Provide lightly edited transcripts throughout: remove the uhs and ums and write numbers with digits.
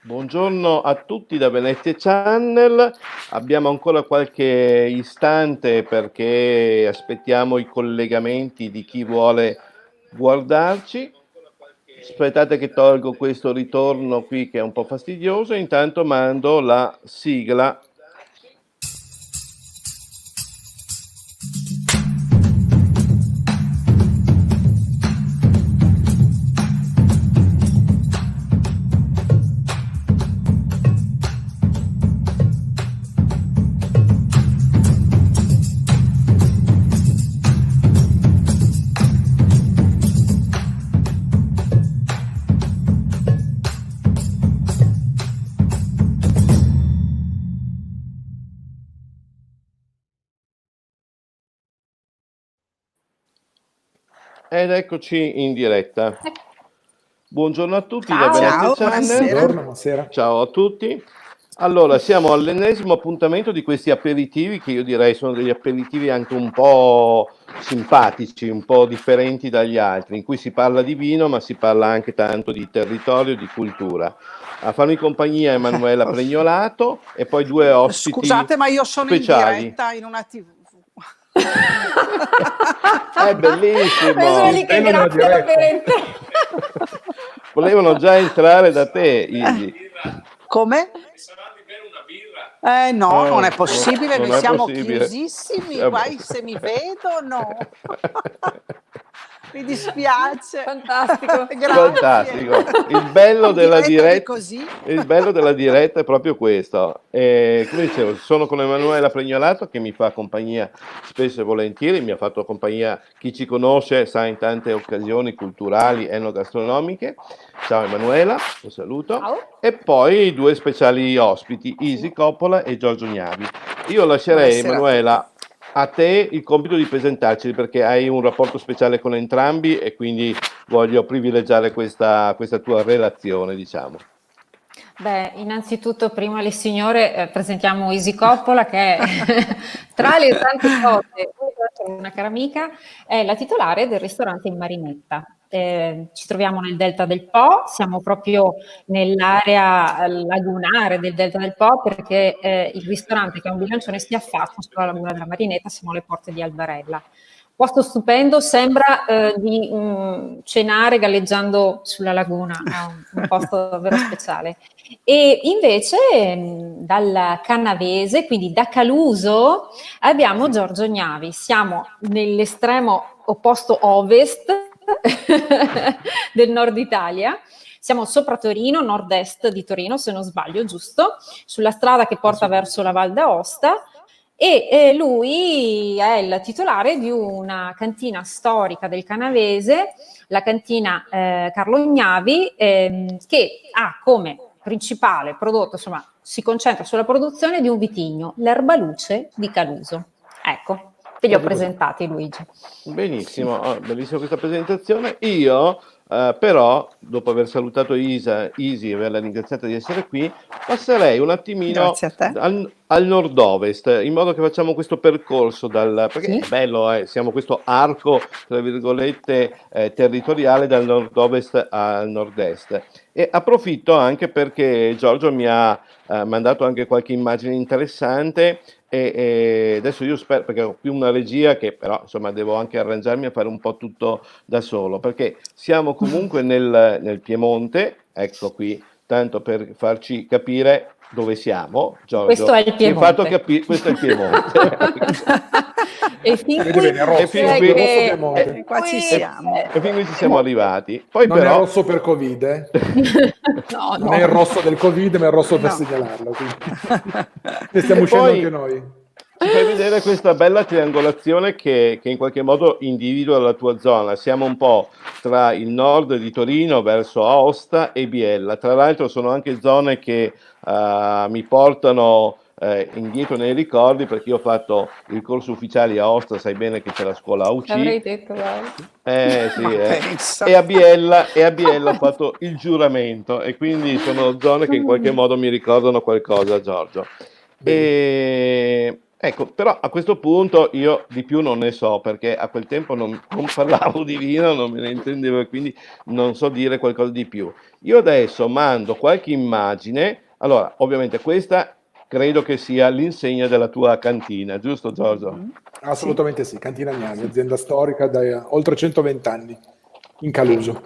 Buongiorno a tutti da Venezia Channel. Abbiamo ancora qualche istante perché aspettiamo i collegamenti di chi vuole guardarci. Aspettate che tolgo questo ritorno qui che è un po' fastidioso. Intanto mando la sigla. Ed eccoci in diretta. Buongiorno a tutti da Venezia Ciao, Channel. Buonasera. Ciao a tutti. Allora, siamo all'ennesimo appuntamento di questi aperitivi, che io direi sono degli aperitivi anche un po' simpatici, un po' differenti dagli altri, in cui si parla di vino, ma si parla anche tanto di territorio, di cultura. A farmi compagnia Emanuela Pregnolato e poi due ospiti Scusate, ma io sono speciali. in diretta in una TV. È bellissimo. Bello della diretta. Volevano già entrare da te, Isi. Come? No, non è possibile, non noi è siamo possibile. chiusissimi, Vabbè. guai se mi vedo, no. Mi dispiace. Fantastico. Grazie. Fantastico. Il bello della diretta, così. il bello della diretta è proprio questo. Come dicevo, sono con Emanuela Pregnolato che mi fa compagnia spesso e volentieri, mi ha fatto compagnia, chi ci conosce sa, in tante occasioni culturali, enogastronomiche. Ciao Emanuela, un saluto. Ciao. E poi due speciali ospiti, Isi Coppola e Giorgio Gnavi. Io lascerei, Buonasera. Emanuela, a te il compito di presentarci perché hai un rapporto speciale con entrambi e quindi voglio privilegiare questa tua relazione, diciamo. Beh, innanzitutto, prima le signore, presentiamo Isi Coppola, che tra le tante cose, una cara amica, è la titolare del ristorante in Marinetta. Ci troviamo nel Delta del Po, siamo proprio nell'area lagunare del Delta del Po, perché il ristorante, che è un bilancione, si affaccia sulla laguna della Marinetta, siamo alle porte di Albarella. Posto stupendo, sembra di cenare galleggiando sulla laguna, è un posto davvero speciale. E invece dal Canavese, quindi da Caluso, abbiamo Giorgio Gnavi. Siamo nell'estremo opposto ovest del nord Italia. Siamo sopra Torino, nord-est di Torino, se non sbaglio, giusto? Sulla strada che porta verso la Val d'Aosta. E lui è il titolare di una cantina storica del Canavese, la cantina Carlo Gnavi, che ha come principale prodotto, insomma, si concentra sulla produzione di un vitigno, l'Erbaluce di Caluso. Ecco, te li ho presentati, Luigi. Benissimo, bellissima questa presentazione. Io però, dopo aver salutato Isi e averla ringraziata di essere qui, passerei un attimino Grazie a te. al nord-ovest, in modo che facciamo questo percorso perché Sì. è bello, siamo questo arco, tra virgolette, territoriale dal nord-ovest al nord-est. E approfitto anche perché Giorgio mi ha mandato anche qualche immagine interessante e adesso io spero, perché ho qui una regia che però insomma devo anche arrangiarmi a fare un po' tutto da solo, perché siamo comunque nel Piemonte, ecco qui, tanto per farci capire dove siamo. Giorgio, Questo è il mi hai fatto Piemonte. capire, questo è il Piemonte. E fin Vedi qui bene, rosso, E fin direi qui- rosso che- Piemonte. Qua ci siamo. E fin qui ci siamo arrivati. Poi Non è però rosso per Covid, eh? No, Non no. è il rosso del Covid, ma è il rosso per No. segnalarlo. Quindi. Ne stiamo E uscendo poi- anche noi. ci fai vedere questa bella triangolazione che in qualche modo individua la tua zona. Siamo un po' tra il nord di Torino verso Aosta e Biella. Tra l'altro sono anche zone che mi portano indietro nei ricordi, perché io ho fatto il corso ufficiale a Aosta, sai bene che c'è la scuola AUC. L'avrei detto, guarda. Sì, Ma pensa. E a Biella ho fatto il giuramento e quindi sono zone che in qualche modo mi ricordano qualcosa, Giorgio. E Ecco, però a questo punto io di più non ne so, perché a quel tempo non parlavo di vino, non me ne intendevo e quindi non so dire qualcosa di più. Io adesso mando qualche immagine, allora ovviamente questa credo che sia l'insegna della tua cantina, giusto Giorgio? Mhm. Assolutamente sì, Cantina Agnami, azienda storica da oltre 120 anni in Caluso.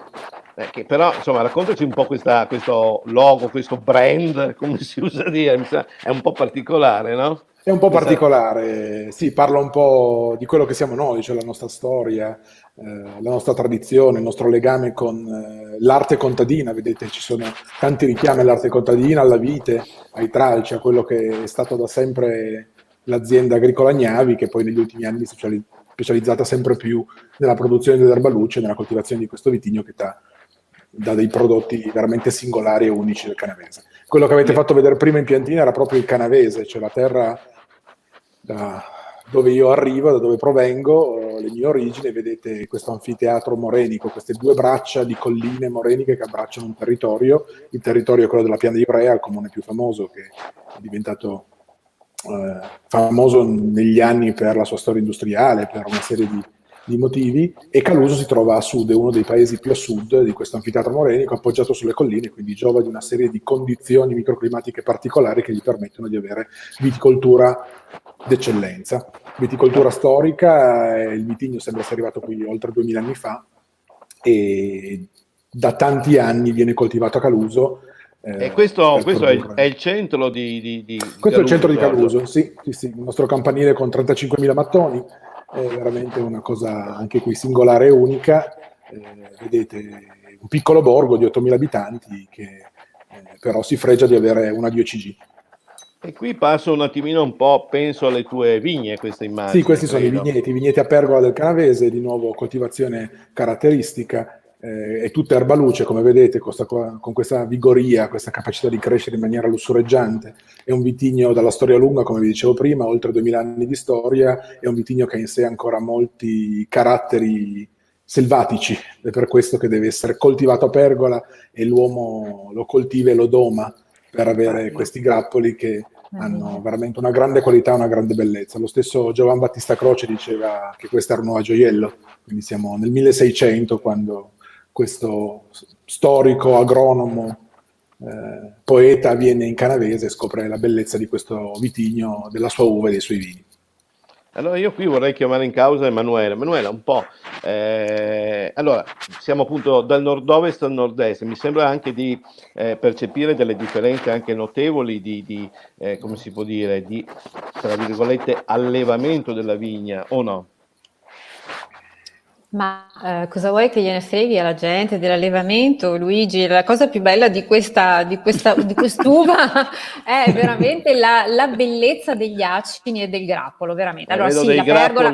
Che però insomma raccontaci un po' questo logo, questo brand, come si usa dire, è un po' particolare, no? È un po' Questa- particolare, sì, parla un po' di quello che siamo noi, cioè la nostra storia, la nostra tradizione, il nostro legame con l'arte contadina. Vedete, ci sono tanti richiami all'arte contadina, alla vite, ai tralci, a quello che è stato da sempre l'azienda agricola Agnavi, che poi negli ultimi anni si è specializzata sempre più nella produzione dell'erbaluce e nella coltivazione di questo vitigno che dà dei prodotti veramente singolari e unici del canavese. Quello che avete fatto vedere prima in piantina era proprio il canavese, cioè la terra da dove io arrivo, da dove provengo, le mie origini. Vedete questo anfiteatro morenico, queste due braccia di colline moreniche che abbracciano un territorio. Il territorio è quello della Piana di Ivrea, il comune più famoso, che è diventato famoso negli anni per la sua storia industriale, per una serie di motivi, e Caluso si trova a sud, è uno dei paesi più a sud di questo anfiteatro morenico, appoggiato sulle colline, quindi giova di una serie di condizioni microclimatiche particolari che gli permettono di avere viticoltura d'eccellenza. Viticoltura storica, il vitigno sembra sia arrivato qui oltre 2000 anni fa e da tanti anni viene coltivato a Caluso. E questo per è produrre. il centro di Questo è il centro di Giorgio. Caluso, sì, il nostro campanile con 35.000 mattoni, è veramente una cosa anche qui singolare e unica. Vedete, un piccolo borgo di 8.000 abitanti che però si fregia di avere una DOCG. E qui passo un attimino un po', penso alle tue vigne, queste immagini. Sì, questi sono i vigneti a pergola del Canavese, di nuovo coltivazione caratteristica, è tutta erbaluce, come vedete, con questa vigoria, questa capacità di crescere in maniera lussureggiante. È un vitigno dalla storia lunga, come vi dicevo prima, oltre 2000 anni di storia, è un vitigno che ha in sé ancora molti caratteri selvatici, è per questo che deve essere coltivato a pergola e l'uomo lo coltiva e lo doma per avere questi grappoli che hanno veramente una grande qualità, una grande bellezza. Lo stesso Giovan Battista Croce diceva che questo era un nuovo gioiello, quindi siamo nel 1600 quando questo storico agronomo poeta viene in Canavese e scopre la bellezza di questo vitigno, della sua uva e dei suoi vini. Allora io qui vorrei chiamare in causa Emanuela. Emanuela, un po', allora siamo appunto dal nord-ovest al nord-est, mi sembra anche di percepire delle differenze anche notevoli di come si può dire, di, tra virgolette, allevamento della vigna, o no? Ma cosa vuoi che gliene freghi alla gente dell'allevamento, Luigi? La cosa più bella di quest'uva è veramente la bellezza degli acini e del grappolo, veramente. Allora, vedo sì, dei la pergola...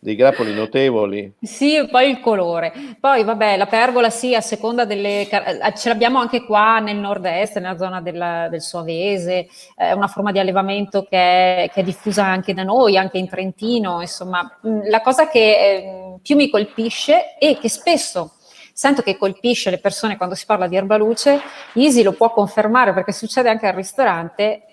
dei grappoli notevoli. Sì, e poi il colore. Poi, vabbè, la pergola sì, a seconda ce l'abbiamo anche qua nel nord-est, nella zona del Soavese, è una forma di allevamento che è diffusa anche da noi, anche in Trentino, insomma. La cosa che più mi colpisce e che spesso sento che colpisce le persone quando si parla di erbaluce, Isi lo può confermare perché succede anche al ristorante,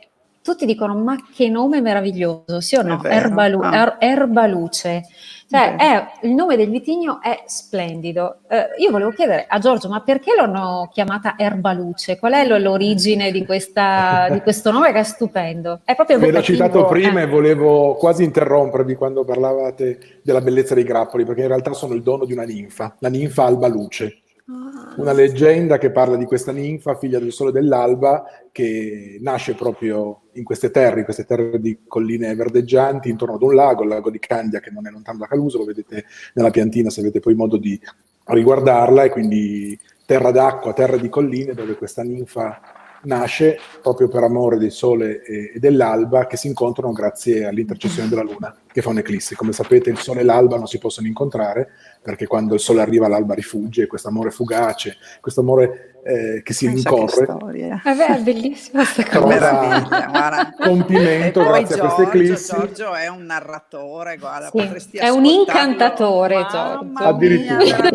tutti dicono ma che nome meraviglioso, sì o no? Erbaluce. Cioè, il nome del vitigno è splendido. Io volevo chiedere a Giorgio, ma perché l'hanno chiamata Erbaluce? Qual è l'origine di questo nome che è stupendo? È proprio Ve l'ho citato prima e evocativo. volevo quasi interrompervi quando parlavate della bellezza dei grappoli, perché in realtà sono il dono di una ninfa, la ninfa Albaluce. Una leggenda che parla di questa ninfa, figlia del sole dell'alba, che nasce proprio in queste terre di colline verdeggianti, intorno ad un lago, il lago di Candia, che non è lontano da Caluso, lo vedete nella piantina se avete poi modo di riguardarla, e quindi terra d'acqua, terra di colline, dove questa ninfa nasce proprio per amore del sole e dell'alba, che si incontrano grazie all'intercessione della luna, che fa un'eclissi. Come sapete, il sole e l'alba non si possono incontrare, perché quando il sole arriva l'alba rifugge, questo amore fugace, questo amore che si rincorre, È bellissima questa cosa. Meraviglia, compimento grazie a queste eclissi. Giorgio è un narratore, guarda, sì, potresti è un incantatore, Giorgio. Addirittura.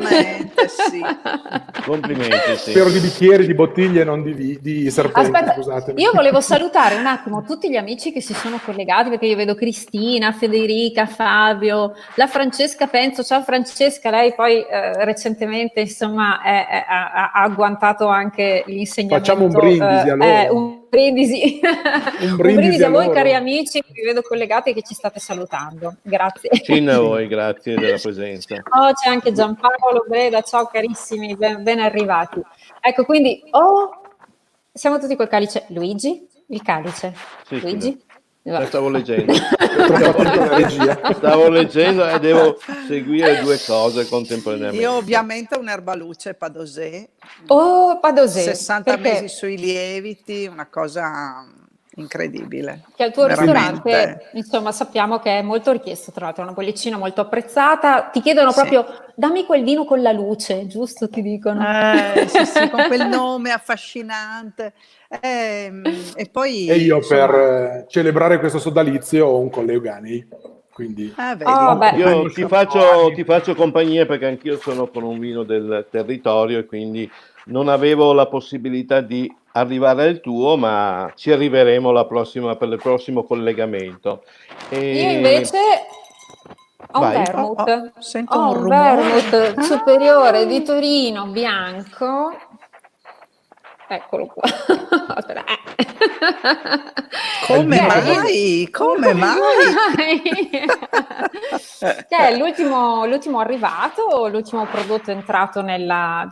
Assolutamente sì. Complimenti, sì. Spero di bicchieri, di bottiglie, non di serpenti, Aspetta, scusatemi. io volevo salutare un attimo tutti gli amici che si sono collegati, perché io vedo Cristina, Federica, Fabio, la Francesca Penzo. Ciao Francesca, lei poi recentemente insomma ha agguantato anche l'insegnamento. Facciamo un brindisi a loro. Un brindisi. Un Un brindisi brindisi a voi loro. cari amici, vi vedo collegati e che ci state salutando. Grazie. Cin a voi, grazie della presenza. Oh, c'è anche Giampaolo, Breda, ciao carissimi, ben arrivati. Ecco, quindi, siamo tutti col calice. Luigi? Il calice? Sì, Luigi? La stavo leggendo. Troppo attento alla regia. Stavo leggendo e devo seguire due cose contemporaneamente. Io ovviamente un'erbaluce Padosè, Oh, Padosè. 60 perché? mesi sui lieviti, una cosa incredibile. Che al tuo Veramente. ristorante, insomma, sappiamo che è molto richiesto, tra l'altro, è una bollicina molto apprezzata. Ti chiedono Sì. proprio, dammi quel vino con la luce, giusto? Ti dicono. Sì, con quel nome affascinante. E poi E io insomma, per celebrare questo sodalizio ho un Colleugani, quindi vedi. Oh, beh. Io ti faccio compagnia perché anch'io sono con un vino del territorio e quindi non avevo la possibilità di arrivare al tuo, ma ci arriveremo per il prossimo collegamento. Io invece ho un Vai. vermouth. Sento Ho un un rumore. vermouth superiore di Torino bianco. Eccolo qua. Aspetta, Come Che- mai? Come mai? Che è l'ultimo arrivato, l'ultimo prodotto entrato nella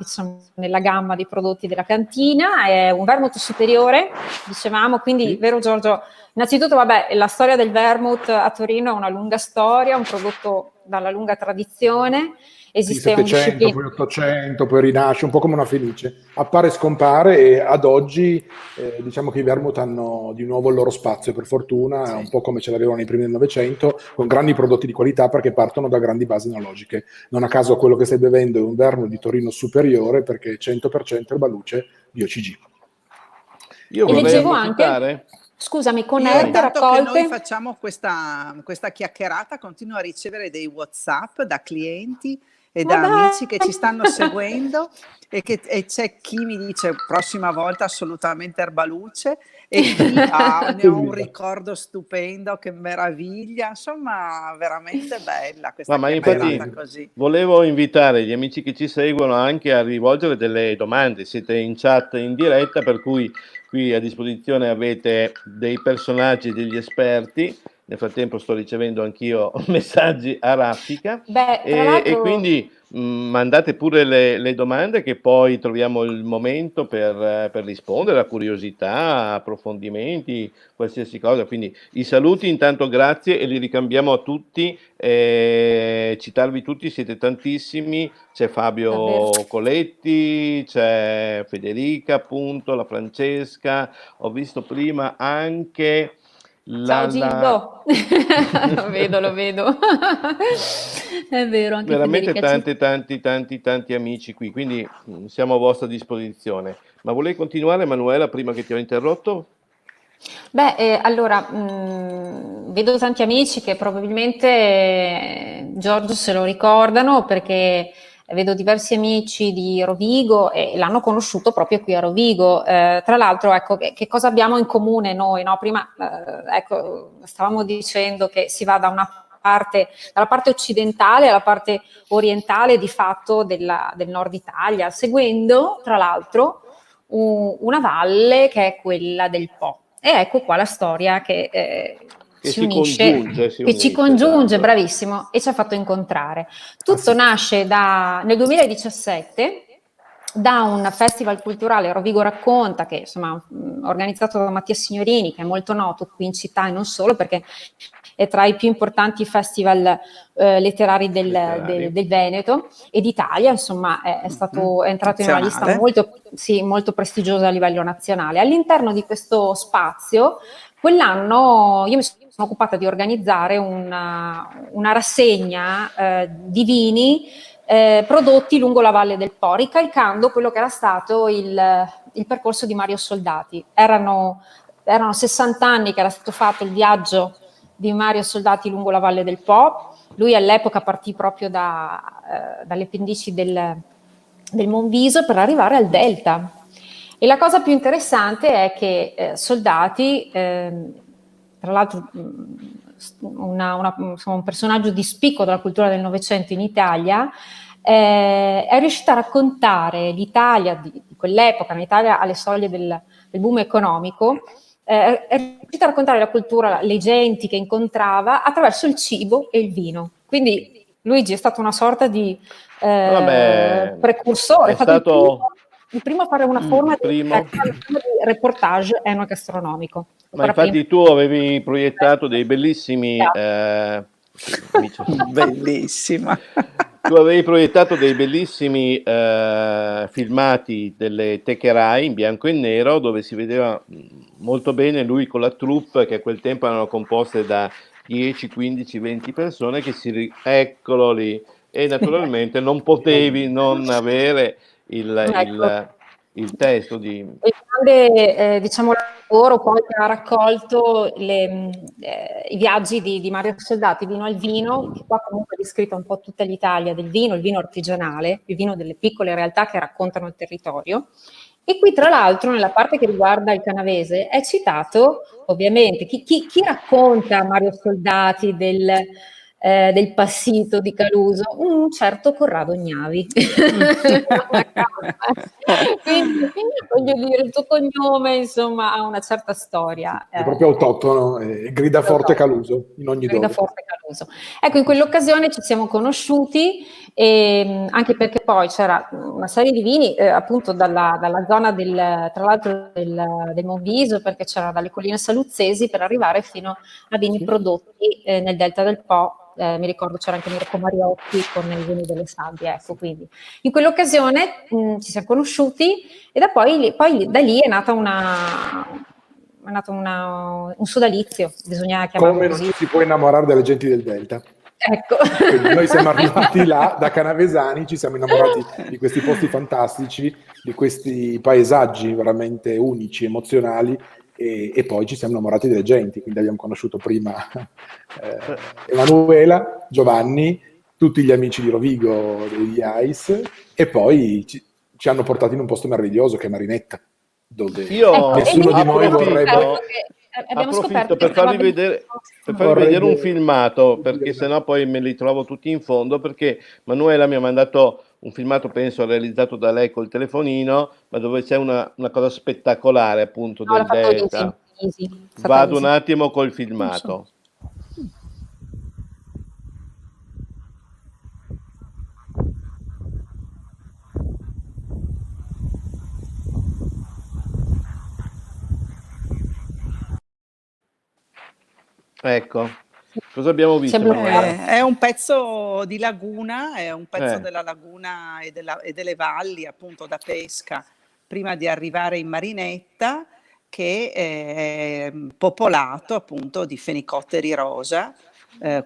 gamma di prodotti della cantina. È un vermouth superiore, dicevamo, quindi, Sì. vero Giorgio? Innanzitutto, vabbè, la storia del vermouth a Torino è una lunga storia, un prodotto dalla lunga tradizione. Sì, Esiste un 700, disciplina. poi 800, poi rinasce, un po' come una fenice. Appare e scompare e ad oggi diciamo che i vermouth hanno di nuovo il loro spazio, per fortuna, Sì. un po' come ce l'avevano nei primi del Novecento, con grandi prodotti di qualità perché partono da grandi basi enologiche. Non a caso quello che stai bevendo è un vermouth di Torino superiore perché è 100% erbaluce di OCG. Io E vorrei leggevo approfittare. anche, scusami, con Io erbe intanto che noi raccolte. facciamo questa chiacchierata continuo a ricevere dei WhatsApp da clienti e Ma da dai! amici che ci stanno seguendo e c'è chi mi dice prossima volta assolutamente erbaluce e chi ne ho un Evviva. ricordo stupendo, che meraviglia, insomma veramente bella questa Ma chiacchierata infatti così. volevo invitare gli amici che ci seguono anche a rivolgere delle domande. Siete in chat in diretta, per cui qui a disposizione avete dei personaggi, degli esperti. Nel frattempo sto ricevendo anch'io messaggi a raffica Beh, tra e l'altro, quindi mandate pure le domande che poi troviamo il momento per rispondere a curiosità, approfondimenti, qualsiasi cosa. Quindi i saluti intanto, grazie, e li ricambiamo a tutti. Citarvi tutti, siete tantissimi. C'è Fabio davvero. Coletti, c'è Federica, appunto, la Francesca. Ho visto prima anche Ciao la Gildo, lo vedo. È vero, anche veramente Federica tanti amici qui, quindi siamo a vostra disposizione. Ma volevi continuare, Manuela, prima che ti ho interrotto? Beh, allora, vedo tanti amici che probabilmente Giorgio se lo ricordano, perché vedo diversi amici di Rovigo e l'hanno conosciuto proprio qui a Rovigo. Tra l'altro, ecco, che cosa abbiamo in comune noi, no? Prima, ecco, stavamo dicendo che si va dalla parte occidentale alla parte orientale di fatto del nord Italia, seguendo, tra l'altro, una valle che è quella del Po. E ecco qua la storia che ci unisce, che ci congiunge, esatto. bravissimo, e ci ha fatto incontrare. Tutto nasce nel 2017 da un festival culturale, Rovigo Racconta, che insomma organizzato da Mattia Signorini, che è molto noto qui in città e non solo, perché è tra i più importanti festival letterari del Veneto e d'Italia. Insomma è entrato in una lista molto prestigiosa a livello nazionale. All'interno di questo spazio, quell'anno io mi sono occupata di organizzare una rassegna di vini prodotti lungo la Valle del Po, ricalcando quello che era stato il percorso di Mario Soldati. Erano 60 anni che era stato fatto il viaggio di Mario Soldati lungo la Valle del Po. Lui all'epoca partì proprio dalle pendici del del Monviso per arrivare al Delta. E la cosa più interessante è che Soldati, tra l'altro insomma, un personaggio di spicco della cultura del Novecento in Italia, è riuscita a raccontare l'Italia di quell'epoca, un'Italia alle soglie del boom economico, è riuscita a raccontare la cultura, le genti che incontrava attraverso il cibo e il vino. Quindi Luigi è stato una sorta di precursore, è stato il primo a fare una forma di reportage enogastronomico. Ma infatti tu avevi proiettato dei bellissimi bellissima. Tu avevi proiettato dei bellissimi filmati delle teche Rai in bianco e nero, dove si vedeva molto bene lui con la troupe, che a quel tempo erano composte da 10, 15, 20 persone, che eccolo lì, e naturalmente non potevi non avere il testo di... Il grande lavoro poi che ha raccolto i viaggi di Mario Soldati, Vino al Vino, che qua comunque è descritta un po' tutta l'Italia del vino, il vino artigianale, il vino delle piccole realtà che raccontano il territorio. E qui tra l'altro nella parte che riguarda il canavese è citato ovviamente chi racconta Mario Soldati del Passito di Caluso, un certo Corrado Gnavi. Quindi voglio dire, il tuo cognome insomma ha una certa storia. È proprio autoctono, grida forte Caluso in ogni dove. Forte Caluso. Ecco, in quell'occasione ci siamo conosciuti, anche perché poi c'era una serie di vini appunto dalla zona tra l'altro del Monviso, perché c'era dalle colline saluzzesi per arrivare fino a vini prodotti nel Delta del Po. Mi ricordo c'era anche Mirko Mariotti con i vini delle sabbie, ecco, quindi in quell'occasione ci siamo conosciuti e poi da lì è nato un sodalizio, bisogna chiamarlo come così. non ci si può innamorare delle genti del Delta. Ecco. Quindi noi siamo arrivati là da canavesani, ci siamo innamorati di questi posti fantastici, di questi paesaggi veramente unici, emozionali, e poi ci siamo innamorati delle genti, quindi abbiamo conosciuto prima Emanuela, Giovanni, tutti gli amici di Rovigo degli Ice, e poi ci hanno portati in un posto meraviglioso che è Marinetta, dove nessuno di noi vorrebbe... Approfitto per farvi vedere un filmato, perché sennò poi me li trovo tutti in fondo, perché Manuela mi ha mandato un filmato, penso realizzato da lei col telefonino, ma dove c'è una cosa spettacolare appunto del Delta. Vado un attimo col filmato. Ecco, cosa abbiamo visto? È un pezzo di laguna, è un pezzo della laguna e delle valli appunto da pesca prima di arrivare in Marinetta, che è popolato appunto di fenicotteri rosa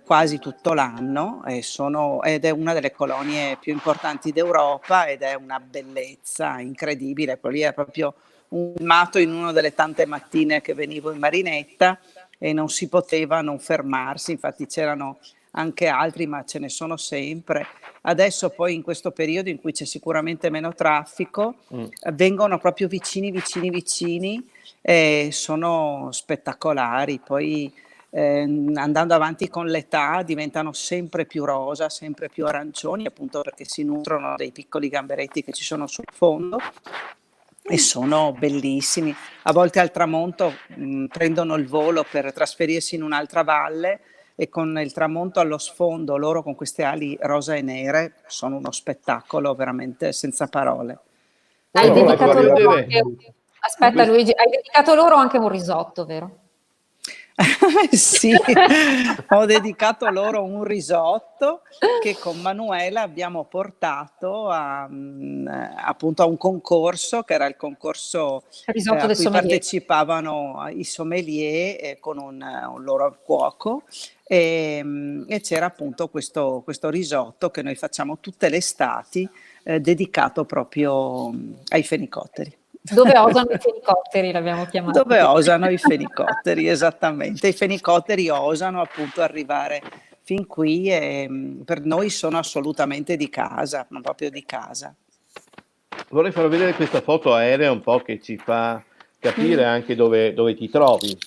quasi tutto l'anno, ed è una delle colonie più importanti d'Europa ed è una bellezza incredibile. Quello lì è proprio un filmato in una delle tante mattine che venivo in Marinetta e non si poteva non fermarsi, infatti c'erano anche altri, ma ce ne sono sempre. Adesso poi in questo periodo in cui c'è sicuramente meno traffico, vengono proprio vicini, sono spettacolari. Poi andando avanti con l'età diventano sempre più rosa, sempre più arancioni, appunto perché si nutrono dei piccoli gamberetti che ci sono sul fondo. E sono bellissimi. A volte al tramonto prendono il volo per trasferirsi in un'altra valle e con il tramonto allo sfondo, loro con queste ali rosa e nere, sono uno spettacolo veramente senza parole. Hai dedicato loro anche... Aspetta Luigi, hai dedicato loro anche un risotto, vero? Sì, ho dedicato loro un risotto che con Manuela abbiamo portato appunto a un concorso, che era il concorso a cui partecipavano i sommelier con un loro cuoco, e c'era appunto questo risotto che noi facciamo tutte le estati, dedicato proprio ai fenicotteri. Dove osano i fenicotteri, l'abbiamo chiamato. Dove osano i fenicotteri, esattamente. I fenicotteri osano appunto arrivare fin qui e per noi sono assolutamente di casa, ma proprio di casa. vorrei far vedere questa foto aerea un po' che ci fa capire anche dove ti trovi.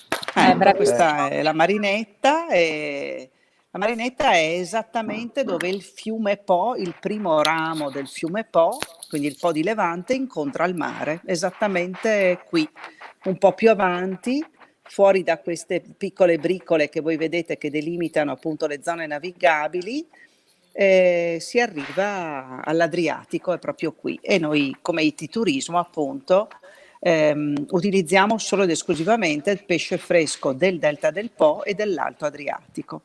Questa è la Marinetta e la Marinetta è esattamente dove il fiume Po, il primo ramo del fiume Po, quindi il Po di Levante, incontra il mare, esattamente qui, un po' più avanti, fuori da queste piccole bricole che voi vedete che delimitano appunto le zone navigabili. Si arriva all'Adriatico, è proprio qui, e noi come IT Turismo appunto utilizziamo solo ed esclusivamente il pesce fresco del Delta del Po e dell'Alto Adriatico,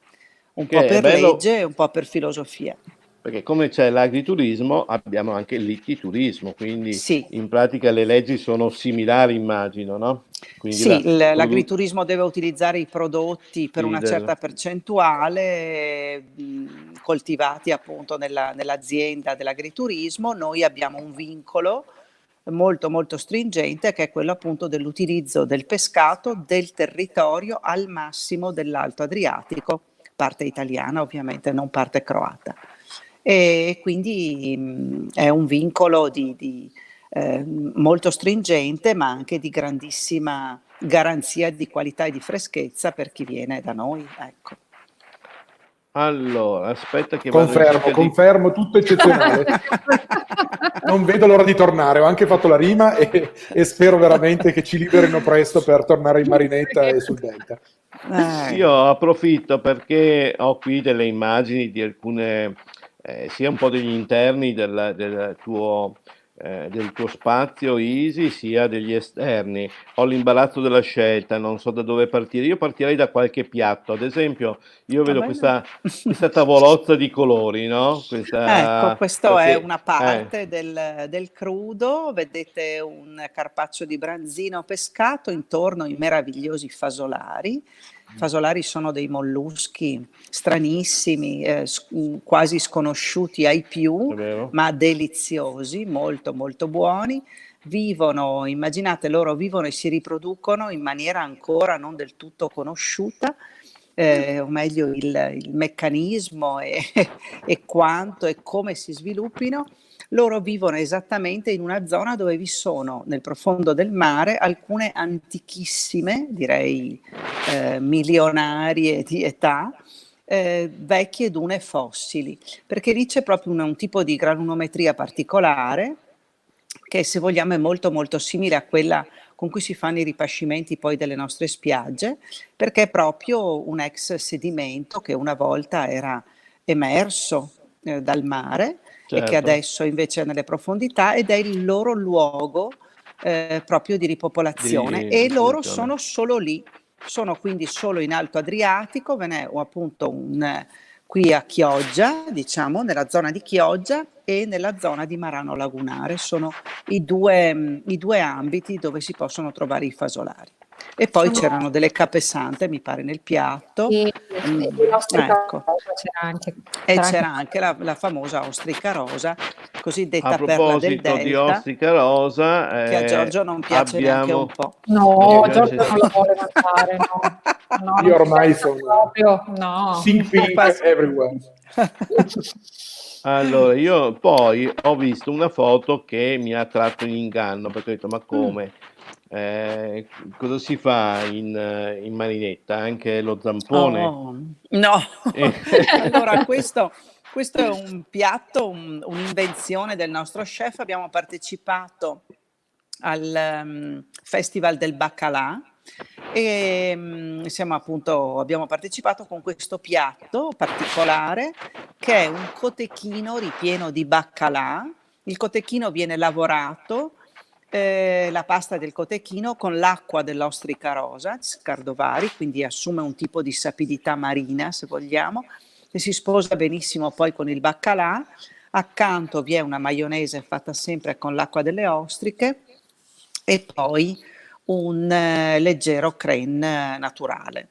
un po' per legge e un po' per filosofia. Perché come c'è l'agriturismo abbiamo anche l'IT-turismo, quindi Sì. in pratica le leggi sono similari, immagino, no? Quindi sì, l'agriturismo deve utilizzare i prodotti per una certa del- percentuale coltivati appunto nell'azienda dell'agriturismo. Noi abbiamo un vincolo molto molto stringente che è quello appunto dell'utilizzo del pescato del territorio al massimo dell'Alto Adriatico, parte italiana ovviamente, non parte croata. E quindi è un vincolo molto stringente, ma anche di grandissima garanzia di qualità e di freschezza per chi viene da noi. Ecco. Allora, aspetta che confermo, tutto eccezionale. Non vedo l'ora di tornare, ho anche fatto la rima e spero veramente che ci liberino presto per tornare in Marinetta e sul Delta. Io approfitto perché ho qui delle immagini di alcune, sia un po' degli interni del tuo spazio Easy, sia degli esterni. Ho l'imbarazzo della scelta, non so da dove partire. Io partirei da qualche piatto, ad esempio io vedo questa tavolozza di colori, no? Ecco, questo è una parte del crudo, vedete un carpaccio di branzino pescato, intorno i meravigliosi fasolari. I fasolari sono dei molluschi stranissimi, quasi sconosciuti ai più, ma deliziosi, molto molto buoni. Vivono, immaginate, loro vivono e si riproducono in maniera ancora non del tutto conosciuta, o meglio il meccanismo e quanto e come si sviluppino. Loro vivono esattamente in una zona dove vi sono nel profondo del mare alcune antichissime, direi milionarie di età, vecchie dune fossili, perché lì c'è proprio un tipo di granulometria particolare che, se vogliamo, è molto molto simile a quella con cui si fanno i ripascimenti poi delle nostre spiagge, perché è proprio un ex sedimento che una volta era emerso dal mare, e che adesso invece è nelle profondità, ed è il loro luogo proprio di ripopolazione, e loro sono solo lì, sono quindi solo in Alto Adriatico. Ve n'è appunto qui a Chioggia, diciamo, nella zona di Chioggia e nella zona di Marano Lagunare, sono i due ambiti dove si possono trovare i fasolari. E poi c'erano delle capesante, mi pare, nel piatto. Sì, ecco. C'era anche la famosa ostrica rosa, cosiddetta a perla del proposito di Delta, ostrica rosa, che a Giorgio non piace neanche un po'. No, Giorgio non lo vuole mangiare, no. Io ormai sono proprio, no. Think pink everywhere. Allora, io poi ho visto una foto che mi ha tratto in inganno, perché ho detto, ma come? Cosa si fa in Marinetta? Anche lo zampone? Oh, no, allora questo è un piatto, un'invenzione del nostro chef. Abbiamo partecipato al Festival del Baccalà e abbiamo partecipato con questo piatto particolare che è un cotechino ripieno di baccalà. Il cotechino viene lavorato, la pasta del cotechino, con l'acqua dell'ostrica rosa, scardovari, quindi assume un tipo di sapidità marina, se vogliamo, e si sposa benissimo poi con il baccalà. Accanto vi è una maionese fatta sempre con l'acqua delle ostriche e poi un leggero crème naturale.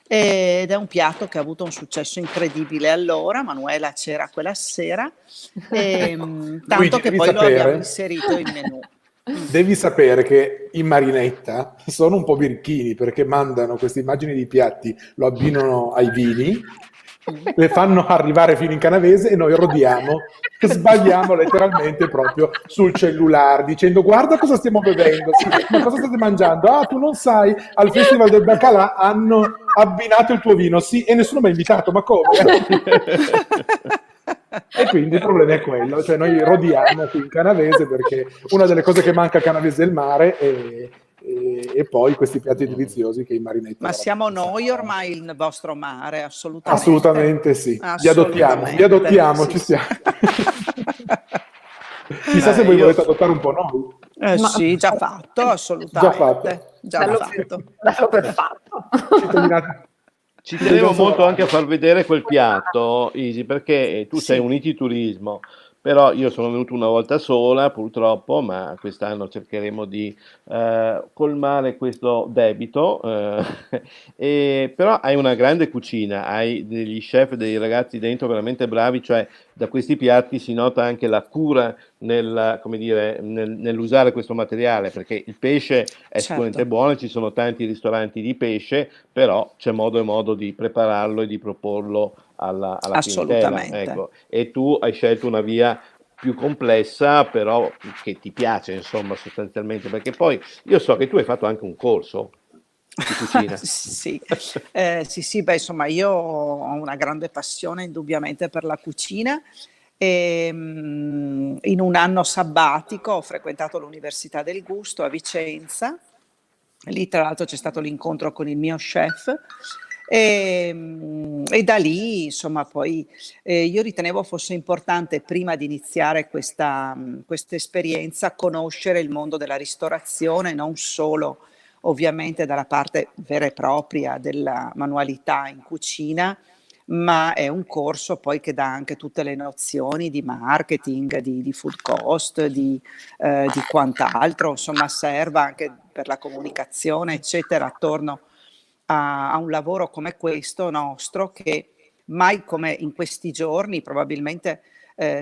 Ed è un piatto che ha avuto un successo incredibile allora. Manuela c'era quella sera, tanto che poi lo abbiamo inserito in menù. Devi sapere che in Marinetta sono un po' birichini, perché mandano queste immagini di piatti, lo abbinano ai vini le fanno arrivare fino in Canavese e noi rodiamo, sbagliamo letteralmente proprio sul cellulare dicendo guarda cosa stiamo bevendo, sì, ma cosa state mangiando? Ah, tu non sai, al Festival del Baccalà hanno abbinato il tuo vino, sì, e nessuno mi ha invitato, ma come? E quindi il problema è quello, cioè noi rodiamo qui in Canavese perché una delle cose che manca a Canavese è il mare e poi questi piatti deliziosi che i marinetti. Ma siamo noi ormai il vostro mare, assolutamente. Assolutamente sì, Assolutamente. vi adottiamo, Sì, ci sì. siamo. Chissà se voi volete adottare un po' noi. Sì, già fatto, assolutamente. Già fatto. Dato per fatto. Ci tenevo molto anche a far vedere quel piatto, Isi, perché tu sei Uniti Turismo, però io sono venuto una volta sola purtroppo, ma quest'anno cercheremo di colmare questo debito, però hai una grande cucina, hai degli chef, dei ragazzi dentro veramente bravi, cioè da questi piatti si nota anche la cura nell'usare questo materiale, perché il pesce è sicuramente buono, ci sono tanti ristoranti di pesce, però c'è modo e modo di prepararlo e di proporlo alla clientela. Ecco. E tu hai scelto una via più complessa, però che ti piace, insomma, sostanzialmente, perché poi io so che tu hai fatto anche un corso di cucina. Sì, beh, insomma, io ho una grande passione indubbiamente per la cucina. E, in un anno sabbatico ho frequentato l'Università del Gusto a Vicenza. Lì tra l'altro c'è stato l'incontro con il mio chef e da lì insomma poi io ritenevo fosse importante prima di iniziare questa esperienza conoscere il mondo della ristorazione, non solo ovviamente dalla parte vera e propria della manualità in cucina, ma è un corso poi che dà anche tutte le nozioni di marketing, di food cost, di quant'altro, insomma serva anche per la comunicazione, eccetera, attorno a un lavoro come questo nostro, che mai come in questi giorni probabilmente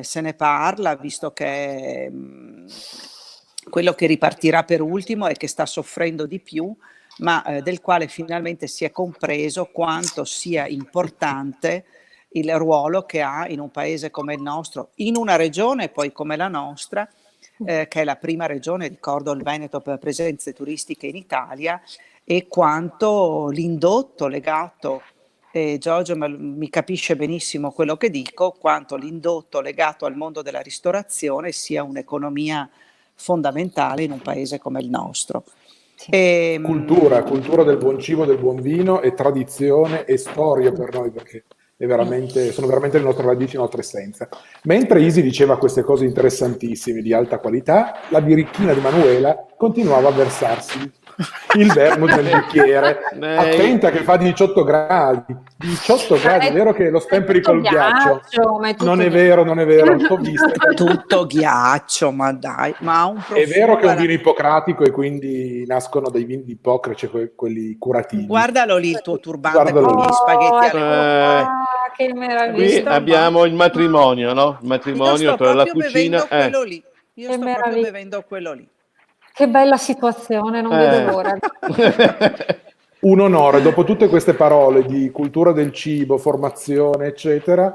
se ne parla, visto che quello che ripartirà per ultimo e che sta soffrendo di più, ma del quale finalmente si è compreso quanto sia importante il ruolo che ha in un paese come il nostro, in una regione poi come la nostra, che è la prima regione, ricordo il Veneto, per presenze turistiche in Italia, e quanto l'indotto legato, Giorgio mi capisce benissimo quello che dico, quanto l'indotto legato al mondo della ristorazione sia un'economia fondamentale in un paese come il nostro. Cultura del buon cibo, del buon vino e tradizione e storia per noi, perché sono veramente le nostre radici, la nostra essenza. Mentre Isi diceva queste cose interessantissime di alta qualità, la birichina di Manuela continuava a versarsi il vermouth nel bicchiere. Attenta che fa 18 gradi. 18 gradi, è vero che lo stemperi col ghiaccio? Non è vero, l'ho visto. Tutto ghiaccio, ma dai, ma ha un profumo. È vero che è un vino ippocratico e quindi nascono dei vini di Ippocrate, quelli curativi. Guardalo lì il tuo turbante con gli spaghetti che meraviglia. Qui abbiamo il matrimonio, no? Il matrimonio tra la cucina. Io sto proprio bevendo quello lì. Che bella situazione, non vedo l'ora. Un onore, dopo tutte queste parole di cultura del cibo, formazione, eccetera,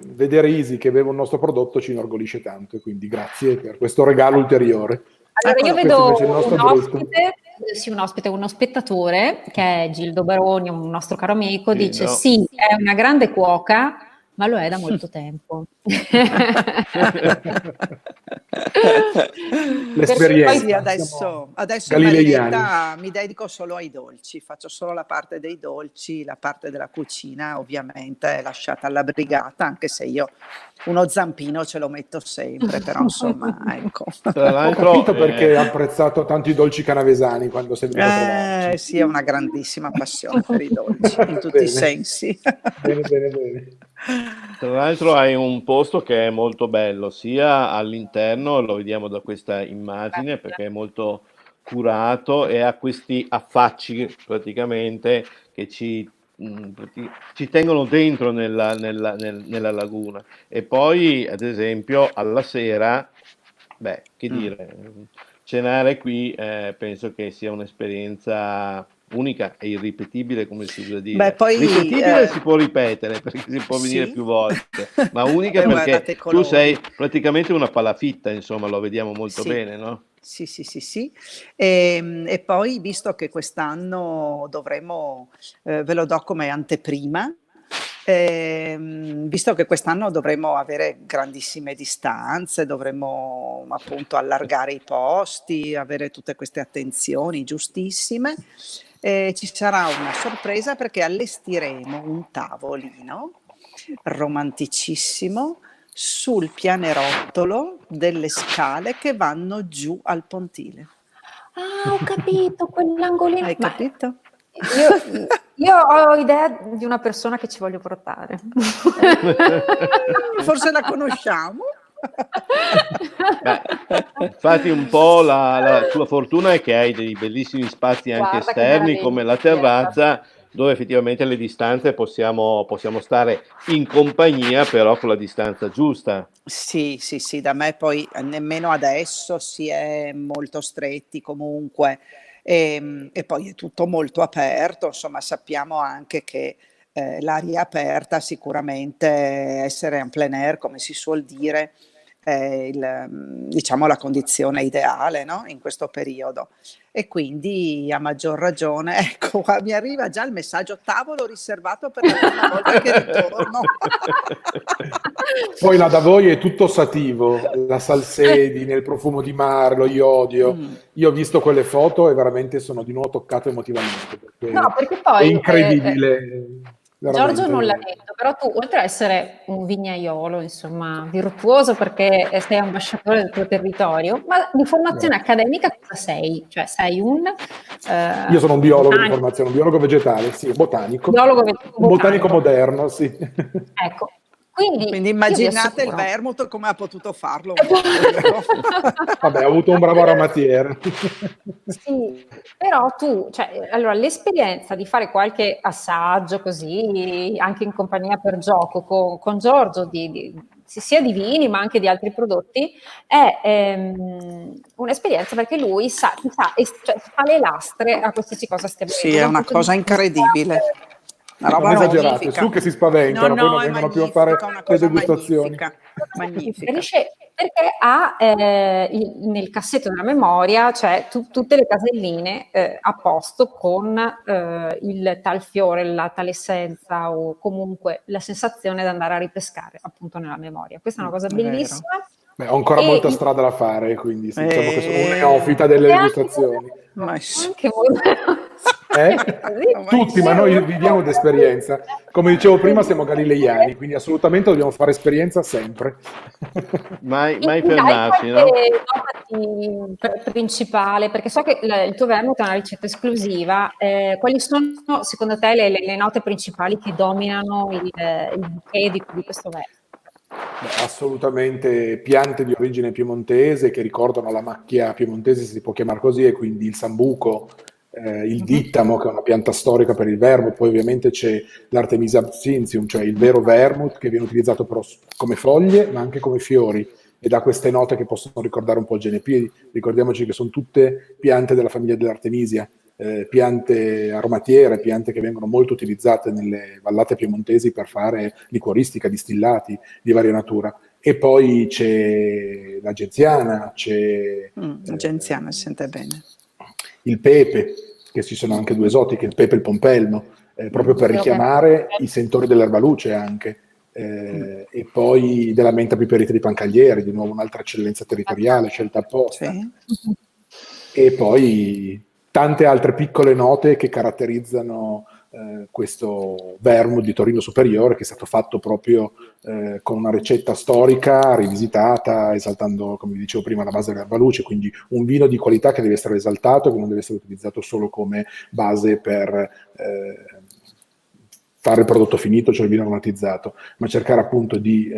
vedere Isi che beve un nostro prodotto ci inorgoglisce tanto, e quindi grazie per questo regalo ulteriore. Allora io vedo uno spettatore, che è Gildo Baroni, un nostro caro amico, dice sì, è una grande cuoca, ma lo è da molto tempo. L'esperienza. Sì, adesso in Marinetta mi dedico solo ai dolci, faccio solo la parte dei dolci, la parte della cucina ovviamente è lasciata alla brigata, anche se io uno zampino ce lo metto sempre, però insomma, ecco. Tra l'altro, ho capito perché ha apprezzato tanti dolci canavesani quando sei venuto a trovarci. Sì, è una grandissima passione per i dolci, in tutti i sensi. Bene. Tra l'altro hai un posto che è molto bello, sia all'interno, lo vediamo da questa immagine, perché è molto curato e ha questi affacci praticamente che ci tengono dentro nella laguna. E poi, ad esempio, alla sera, che dire, cenare qui penso che sia un'esperienza unica e irripetibile, come si usa dire. Beh, poi Ripetibile si può ripetere perché si può venire sì, più volte, ma unica perché guardate i tu sei colori. praticamente una palafitta, insomma, lo vediamo molto Sì, bene, no? sì. E poi, visto che quest'anno dovremo, ve lo do come anteprima, visto che quest'anno dovremo avere grandissime distanze, dovremo appunto allargare i posti, avere tutte queste attenzioni giustissime, ci sarà una sorpresa perché allestiremo un tavolino romanticissimo sul pianerottolo delle scale che vanno giù al pontile. Ah, ho capito, quell'angolino. Hai Ma capito? io ho idea di una persona che ci voglio portare. Forse la conosciamo. Beh, infatti un po' la tua fortuna è che hai dei bellissimi spazi anche Guarda che esterni come la meraviglia. terrazza, dove effettivamente le distanze possiamo stare in compagnia, però con la distanza giusta. Sì, da me poi nemmeno adesso si è molto stretti comunque, e poi è tutto molto aperto, insomma sappiamo anche che l'aria aperta sicuramente, essere en plein air come si suol dire, è diciamo la condizione ideale, no? In questo periodo. E quindi a maggior ragione, ecco, qua mi arriva già il messaggio: tavolo riservato per la prima volta che ritorno. Poi là da voi è tutto sativo, la salsedine, il profumo di mare, lo iodio. Mm. Io ho visto quelle foto e veramente sono di nuovo toccato emotivamente, No, perché perché è poi incredibile, Giorgio non l'ha veramente. detto, però tu, oltre a essere un vignaiolo, insomma, virtuoso perché sei ambasciatore del tuo territorio, ma di formazione accademica cosa sei? Cioè sei un Io sono un biologo di botanico, formazione, un biologo vegetale, sì, botanico. biologo Un botanico botanico. moderno, sì. Ecco, quindi Quindi io vi immaginate il assicuro. vermouth come ha potuto farlo un botanico. Vabbè, ho avuto un bravo aromatiere. Sì, però tu, cioè, allora l'esperienza di fare qualche assaggio così, anche in compagnia per gioco con Giorgio, sia di vini ma anche di altri prodotti, è un'esperienza perché lui cioè, fa le lastre a qualsiasi cosa stia Sì, bevendo, è da un una punto di cosa vista incredibile. Una roba Non esagerate, su magnifica. che si No, spaventano, poi non è vengono più a fare magnifica, una le cosa degustazioni. magnifica. Magnifica. perché ha nel cassetto della memoria, cioè tutte le caselline a posto con il tal fiore, la tal essenza o comunque la sensazione di andare a ripescare appunto nella memoria. Questa è una cosa È vero. bellissima. Beh, ho ancora E molta strada da fare, quindi sì, diciamo che sono un Eh, neofita delle e anche degustazioni. ma sì. anche molto così, Ma Tutti, ma noi sì. viviamo d'esperienza. Come dicevo prima, siamo galileiani, quindi assolutamente dobbiamo fare esperienza sempre. Mai Quindi dai fermarsi, no? qualche nota principale, perché so che il tuo vermouth è una ricetta esclusiva. Quali sono secondo te le note principali che dominano il bouquet di questo vermouth? Beh, assolutamente piante di origine piemontese che ricordano la macchia piemontese, se si può chiamare così, e quindi il sambuco, il dittamo, che è una pianta storica per il vermouth. Poi ovviamente c'è l'Artemisia absinthium, cioè il vero vermouth, che viene utilizzato però come foglie ma anche come fiori, e dà queste note che possono ricordare un po' il genepiedi. Ricordiamoci che sono tutte piante della famiglia dell'Artemisia, piante aromatiere, piante che vengono molto utilizzate nelle vallate piemontesi per fare liquoristica, distillati di varia natura. E poi c'è la genziana, c'è La genziana si sente bene. il pepe, che ci sono anche due esotiche, il pepe e il pompelmo, proprio per richiamare i sentori dell'erbaluce anche. E poi della menta piperita di Pancaglieri, di nuovo un'altra eccellenza territoriale scelta apposta. Sì. E poi tante altre piccole note che caratterizzano questo vermouth di Torino Superiore, che è stato fatto proprio con una ricetta storica rivisitata, esaltando, come vi dicevo prima, la base dell'erbaluce, quindi un vino di qualità che deve essere esaltato, che non deve essere utilizzato solo come base per fare il prodotto finito, cioè il vino aromatizzato, ma cercare appunto di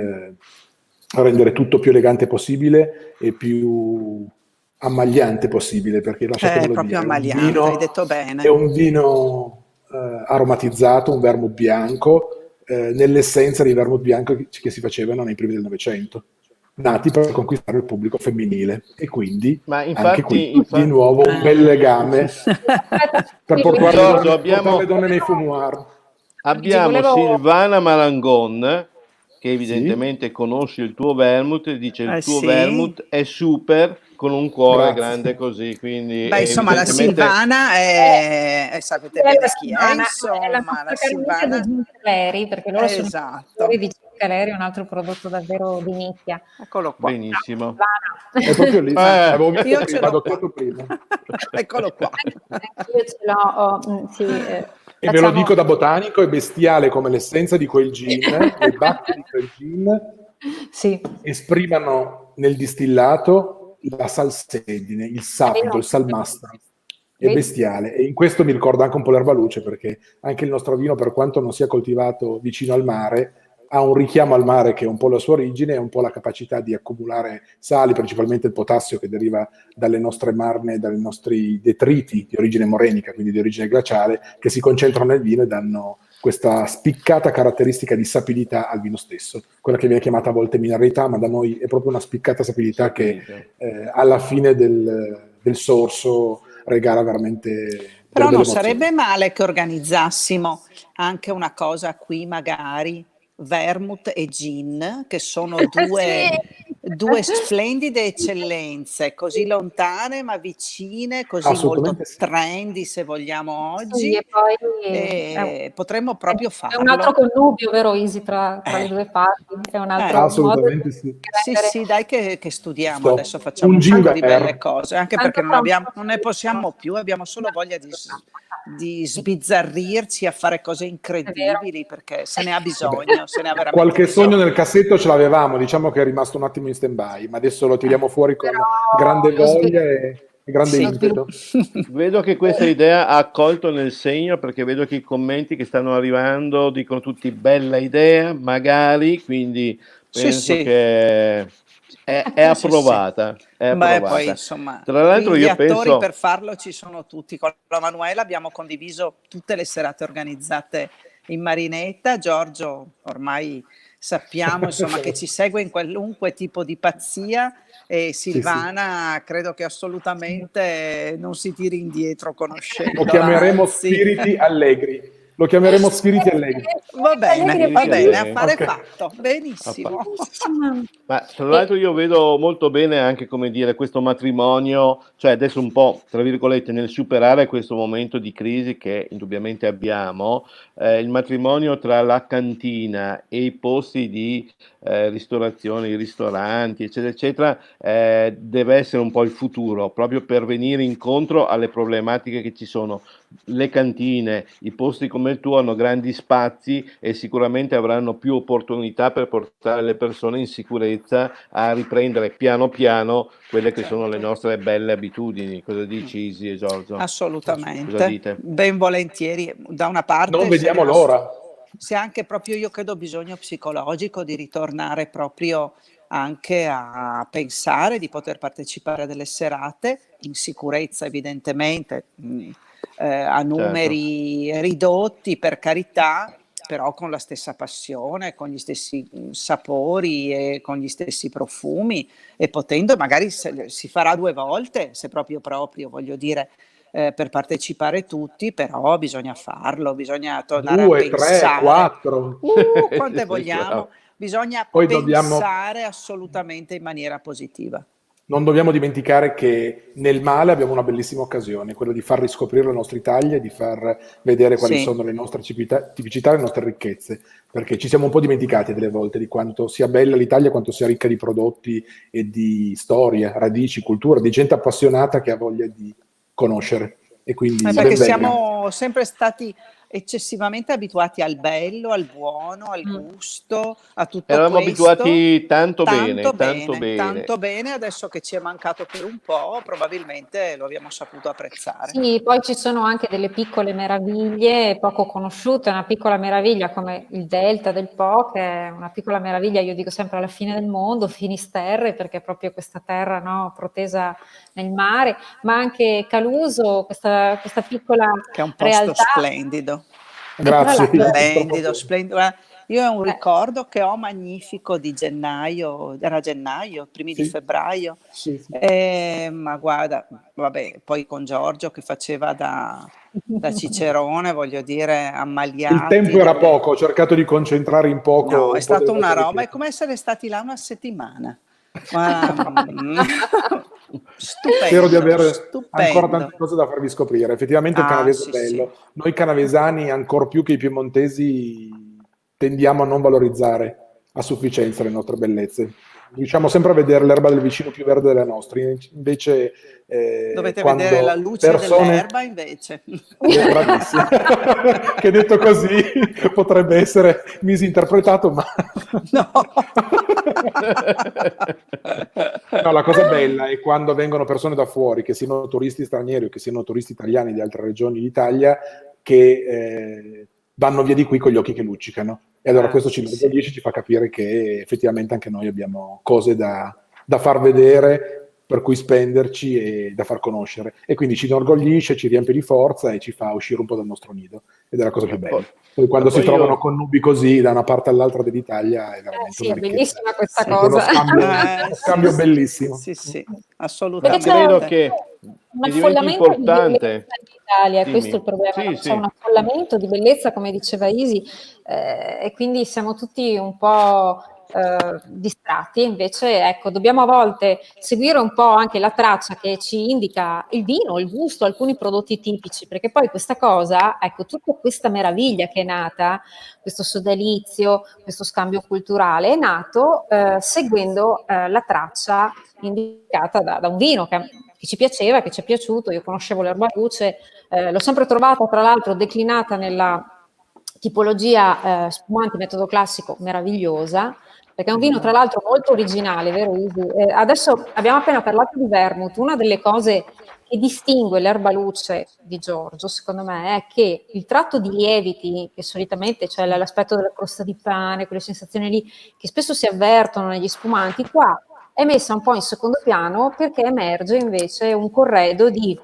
rendere tutto più elegante possibile e più ammagliante possibile, perché lasciatemelo Proprio dire, ammaliante, hai detto bene. è un vino aromatizzato, un vermouth bianco, nell'essenza dei vermouth bianco che si facevano nei primi del Novecento. nati per conquistare il pubblico femminile, e quindi Ma anche qui infatti, di nuovo un bel legame per portare Giorgio, le donne nei fumoir. abbiamo volevo- Silvana Marangon, che Sì, evidentemente conosce il tuo vermouth, e dice il tuo Sì. vermouth è super, con un cuore Grazie. grande così, quindi Beh, insomma, la evidentemente... Silvana sapete bene chi è, È la insomma, la nostra carnica Silvana. di Gin Caleri, perché loro sono Esatto. produttori di Gin Caleri, un altro prodotto davvero di nicchia. Eccolo qua. Benissimo. è proprio lì. Avevo visto Io ce prima, l'ho adoptato qua. prima. Eccolo qua. Anch'io ce l'ho, sì, E ve lo dico da botanico, è bestiale come l'essenza di quel gin, le bacche di quel gin sì. esprimano nel distillato la salsedine, il sapdo, il salmastro. È Vedi? bestiale, e in questo mi ricorda anche un po' l'erba luce, perché anche il nostro vino, per quanto non sia coltivato vicino al mare, ha un richiamo al mare che è un po' la sua origine, e un po' la capacità di accumulare sali, principalmente il potassio che deriva dalle nostre marne, dai nostri detriti di origine morenica, quindi di origine glaciale, che si concentrano nel vino e danno questa spiccata caratteristica di sapidità al vino stesso, quella che viene chiamata a volte mineralità, ma da noi è proprio una spiccata sapidità che alla fine del sorso regala veramente Però delle non emozioni. sarebbe male che organizzassimo anche una cosa qui, magari vermouth e gin, che sono due splendide eccellenze, così lontane ma vicine, così molto Assolutamente sì. trendy se vogliamo Sì, oggi. e poi Potremmo proprio è un altro farlo. connubio, vero Isi, tra le due parti, è un altro modo Assolutamente di sì. Sì, rendere- sì, dai che studiamo, Sto. adesso facciamo Un un sacco di ginver. belle cose, anche perché non ne possiamo più, abbiamo solo voglia di sbizzarrirci a fare cose incredibili, perché se ne ha bisogno, se ne ha veramente Qualche bisogno. sogno nel cassetto ce l'avevamo, diciamo che è rimasto un attimo in stand-by, ma adesso lo tiriamo fuori con Però grande lo voglia e grande Sì. impeto. Vedo che questa idea ha accolto nel segno, perché vedo che i commenti che stanno arrivando dicono tutti bella idea, magari, quindi Sì, penso sì. che è Sì, sì. approvata. È Beh, approvata. poi insomma, Tra l'altro qui gli io attori penso... per farlo ci sono tutti. Con la Manuela abbiamo condiviso tutte le serate organizzate in Marinetta. Giorgio, ormai sappiamo insomma che ci segue in qualunque tipo di pazzia, e Silvana credo che assolutamente non si tiri indietro conoscendola. Lo chiameremo anzi. Spiriti Allegri. Lo chiameremo Spiriti Allegri. Va bene, affare Ok. fatto, benissimo. Ma tra l'altro io vedo molto bene anche, come dire, questo matrimonio, cioè adesso un po', tra virgolette, nel superare questo momento di crisi che indubbiamente abbiamo, il matrimonio tra la cantina e i posti di ristorazione, i ristoranti, eccetera, eccetera, deve essere un po' il futuro, proprio per venire incontro alle problematiche che ci sono. Le cantine, i posti come il tuo hanno grandi spazi e sicuramente avranno più opportunità per portare le persone in sicurezza a riprendere piano piano quelle che sono le nostre belle abitudini. Cosa dici, Isi e Giorgio? Cosa Assolutamente, dite? ben volentieri. Da una parte Non vediamo l'ora. c'è anche proprio, io credo, bisogno psicologico di ritornare proprio anche a pensare di poter partecipare a delle serate in sicurezza, evidentemente, a numeri ridotti, per carità, però con la stessa passione, con gli stessi sapori e con gli stessi profumi, e potendo magari si farà 2 volte, se proprio voglio dire, per partecipare tutti, però bisogna farlo, bisogna tornare 2, a 3, pensare. 4. Quante Sì, vogliamo? bravo. Bisogna Poi pensare assolutamente in maniera positiva. Non dobbiamo dimenticare che nel male abbiamo una bellissima occasione, quella di far riscoprire la nostra Italia, di far vedere quali Sì. sono le nostre tipicità, le nostre ricchezze, perché ci siamo un po' dimenticati delle volte di quanto sia bella l'Italia, quanto sia ricca di prodotti e di storia, radici, cultura, di gente appassionata che ha voglia di conoscere. E quindi Perché ben venga. siamo sempre stati eccessivamente abituati al bello, al buono, al gusto, a tutto Eravamo questo. abituati tanto bene. Tanto bene, adesso che ci è mancato per un po', probabilmente lo abbiamo saputo apprezzare. Sì, poi ci sono anche delle piccole meraviglie poco conosciute, una piccola meraviglia come il Delta del Po, che è una piccola meraviglia, io dico sempre alla fine del mondo, Finisterre, perché è proprio questa terra, no, protesa nel mare, ma anche Caluso, questa piccola Che è un posto realtà. splendido. Grazie. Tra l'altro- Splendido. Io ho un ricordo che ho magnifico di gennaio, era gennaio, primi di Sì, febbraio, sì, sì. ma guarda, vabbè, poi con Giorgio che faceva da cicerone, voglio dire, Il ammaliati tempo era nelle... poco, ho cercato di concentrare in poco No, è un po' delle stata una volte roba, che... è come essere stati là una settimana. Ma, Spero di stupendo, avere ancora stupendo. tante cose da farvi scoprire. Effettivamente il Ah, canavese è sì, sì. bello. Noi canavesani, ancor più che i piemontesi, tendiamo a non valorizzare a sufficienza le nostre bellezze. Riusciamo sempre a vedere l'erba del vicino più verde della nostra. Invece, Dovete vedere la quando luce persone... dell'erba invece. Bravissimi. Che detto così potrebbe essere misinterpretato, ma... No. No, la cosa bella è quando vengono persone da fuori, che siano turisti stranieri o che siano turisti italiani di altre regioni d'Italia, che vanno via di qui con gli occhi che luccicano. E allora questo ci Sì, sì. inorgoglisce, ci fa capire che effettivamente anche noi abbiamo cose da far vedere, per cui spenderci e da far conoscere. E quindi ci inorgoglisce, ci riempie di forza e ci fa uscire un po' dal nostro nido. Ed è la cosa più Ma bella. poi, Poi ma quando si poi trovano io connubi così da una parte all'altra dell'Italia è veramente Sì, una è ricchezza. bellissima questa Sì. Anche uno cosa. scambio, Sì, scambio sì, bellissimo. sì, sì, Perché c'è credo assolutamente. un che diventi affollamento di bellezza importante. in Italia, e questo è Dimmi. il problema, Sì, no? C'è un sì. affollamento di bellezza, come diceva Isi, e quindi siamo tutti un po' distratti. Invece, ecco, dobbiamo a volte seguire un po' anche la traccia che ci indica il vino, il gusto, alcuni prodotti tipici, perché poi questa cosa, ecco, tutta questa meraviglia che è nata, questo sodalizio, questo scambio culturale, è nato seguendo la traccia indicata da un vino che ci piaceva, che ci è piaciuto. Io conoscevo l'Erbaluce, l'ho sempre trovata tra l'altro declinata nella tipologia spumanti metodo classico meravigliosa, perché è un vino tra l'altro molto originale, vero Isi? Adesso abbiamo appena parlato di vermouth, una delle cose che distingue l'Erbaluce di Giorgio, secondo me, è che il tratto di lieviti, che solitamente c'è l'aspetto della crosta di pane, quelle sensazioni lì, che spesso si avvertono negli spumanti, qua è messa un po' in secondo piano perché emerge invece un corredo di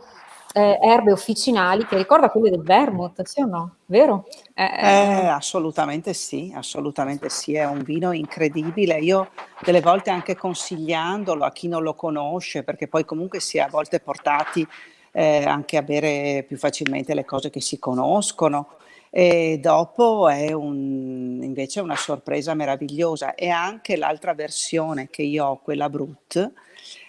erbe officinali che ricorda quelle del vermouth, sì o no? Vero? Assolutamente sì, è un vino incredibile. Io delle volte anche consigliandolo a chi non lo conosce, perché poi comunque si è a volte portati anche a bere più facilmente le cose che si conoscono. E dopo invece è una sorpresa meravigliosa. E anche l'altra versione che io ho, quella Brut,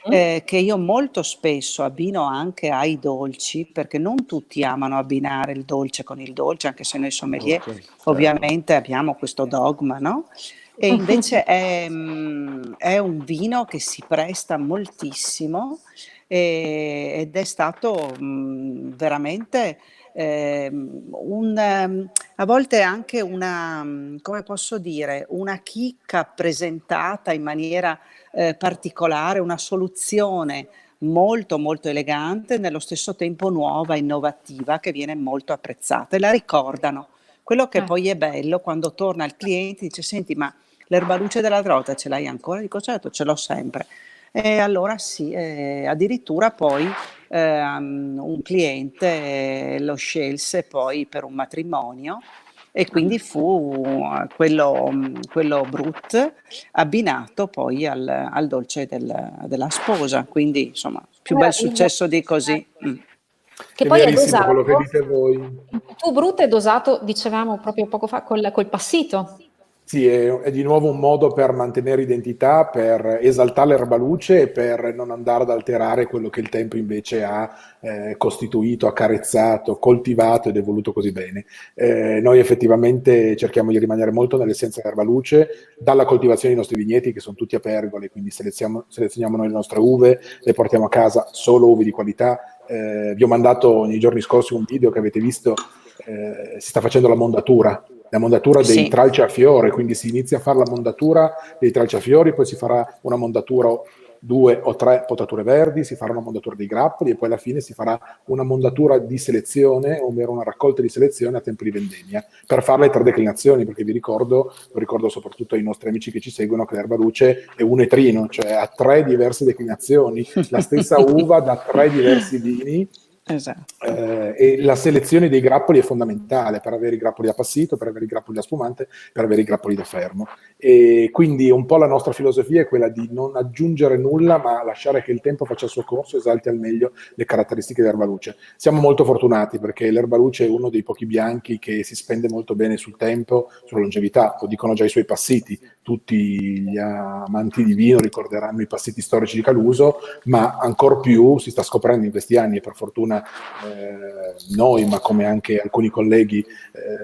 che io molto spesso abbino anche ai dolci, perché non tutti amano abbinare il dolce con il dolce, anche se noi sommelier Certo. ovviamente abbiamo questo dogma, no? E invece è un vino che si presta moltissimo ed è stato veramente a volte anche come posso dire, una chicca presentata in maniera particolare, una soluzione molto molto elegante, nello stesso tempo nuova, innovativa, che viene molto apprezzata e la ricordano. Quello che poi è bello quando torna il cliente e dice: senti, ma l'erbaluce della trota ce l'hai ancora? Dico: certo, ce l'ho sempre. E allora sì, addirittura poi un cliente lo scelse poi per un matrimonio e quindi fu quello Brut abbinato poi al dolce della sposa, quindi insomma più bel Meraviglia. successo di così. Che È poi è verissimo dosato, quello che dite voi. il tuo Brut è dosato, dicevamo proprio poco fa, col passito. Sì, è di nuovo un modo per mantenere identità, per esaltare l'erbaluce e per non andare ad alterare quello che il tempo invece ha costituito, accarezzato, coltivato ed evoluto così bene. Noi effettivamente cerchiamo di rimanere molto nell'essenza dell'erbaluce, dalla coltivazione dei nostri vigneti che sono tutti a pergole, quindi selezioniamo noi le nostre uve, le portiamo a casa, solo uve di qualità. Vi ho mandato nei giorni scorsi un video che avete visto, si sta facendo la mondatura dei Sì. tralci a fiore, quindi si inizia a fare la mondatura dei tralci a fiori, poi si farà una mondatura 2 o 3 potature verdi, si farà una mondatura dei grappoli e poi alla fine si farà una mondatura di selezione, ovvero una raccolta di selezione a tempo di vendemmia, per fare le 3 declinazioni, perché lo ricordo soprattutto ai nostri amici che ci seguono, che l'erbaluce è un etrino, cioè ha 3 diverse declinazioni, la stessa uva da 3 diversi vini, Esatto. E la selezione dei grappoli è fondamentale per avere i grappoli da passito, per avere i grappoli da spumante, per avere i grappoli da fermo. E quindi un po' la nostra filosofia è quella di non aggiungere nulla, ma lasciare che il tempo faccia il suo corso e esalti al meglio le caratteristiche dell'erbaluce. Siamo molto fortunati perché l'erbaluce è uno dei pochi bianchi che si spende molto bene sul tempo, sulla longevità, lo dicono già i suoi passiti. Tutti gli amanti di vino ricorderanno i passiti storici di Caluso, ma ancor più si sta scoprendo in questi anni, e per fortuna noi, ma come anche alcuni colleghi,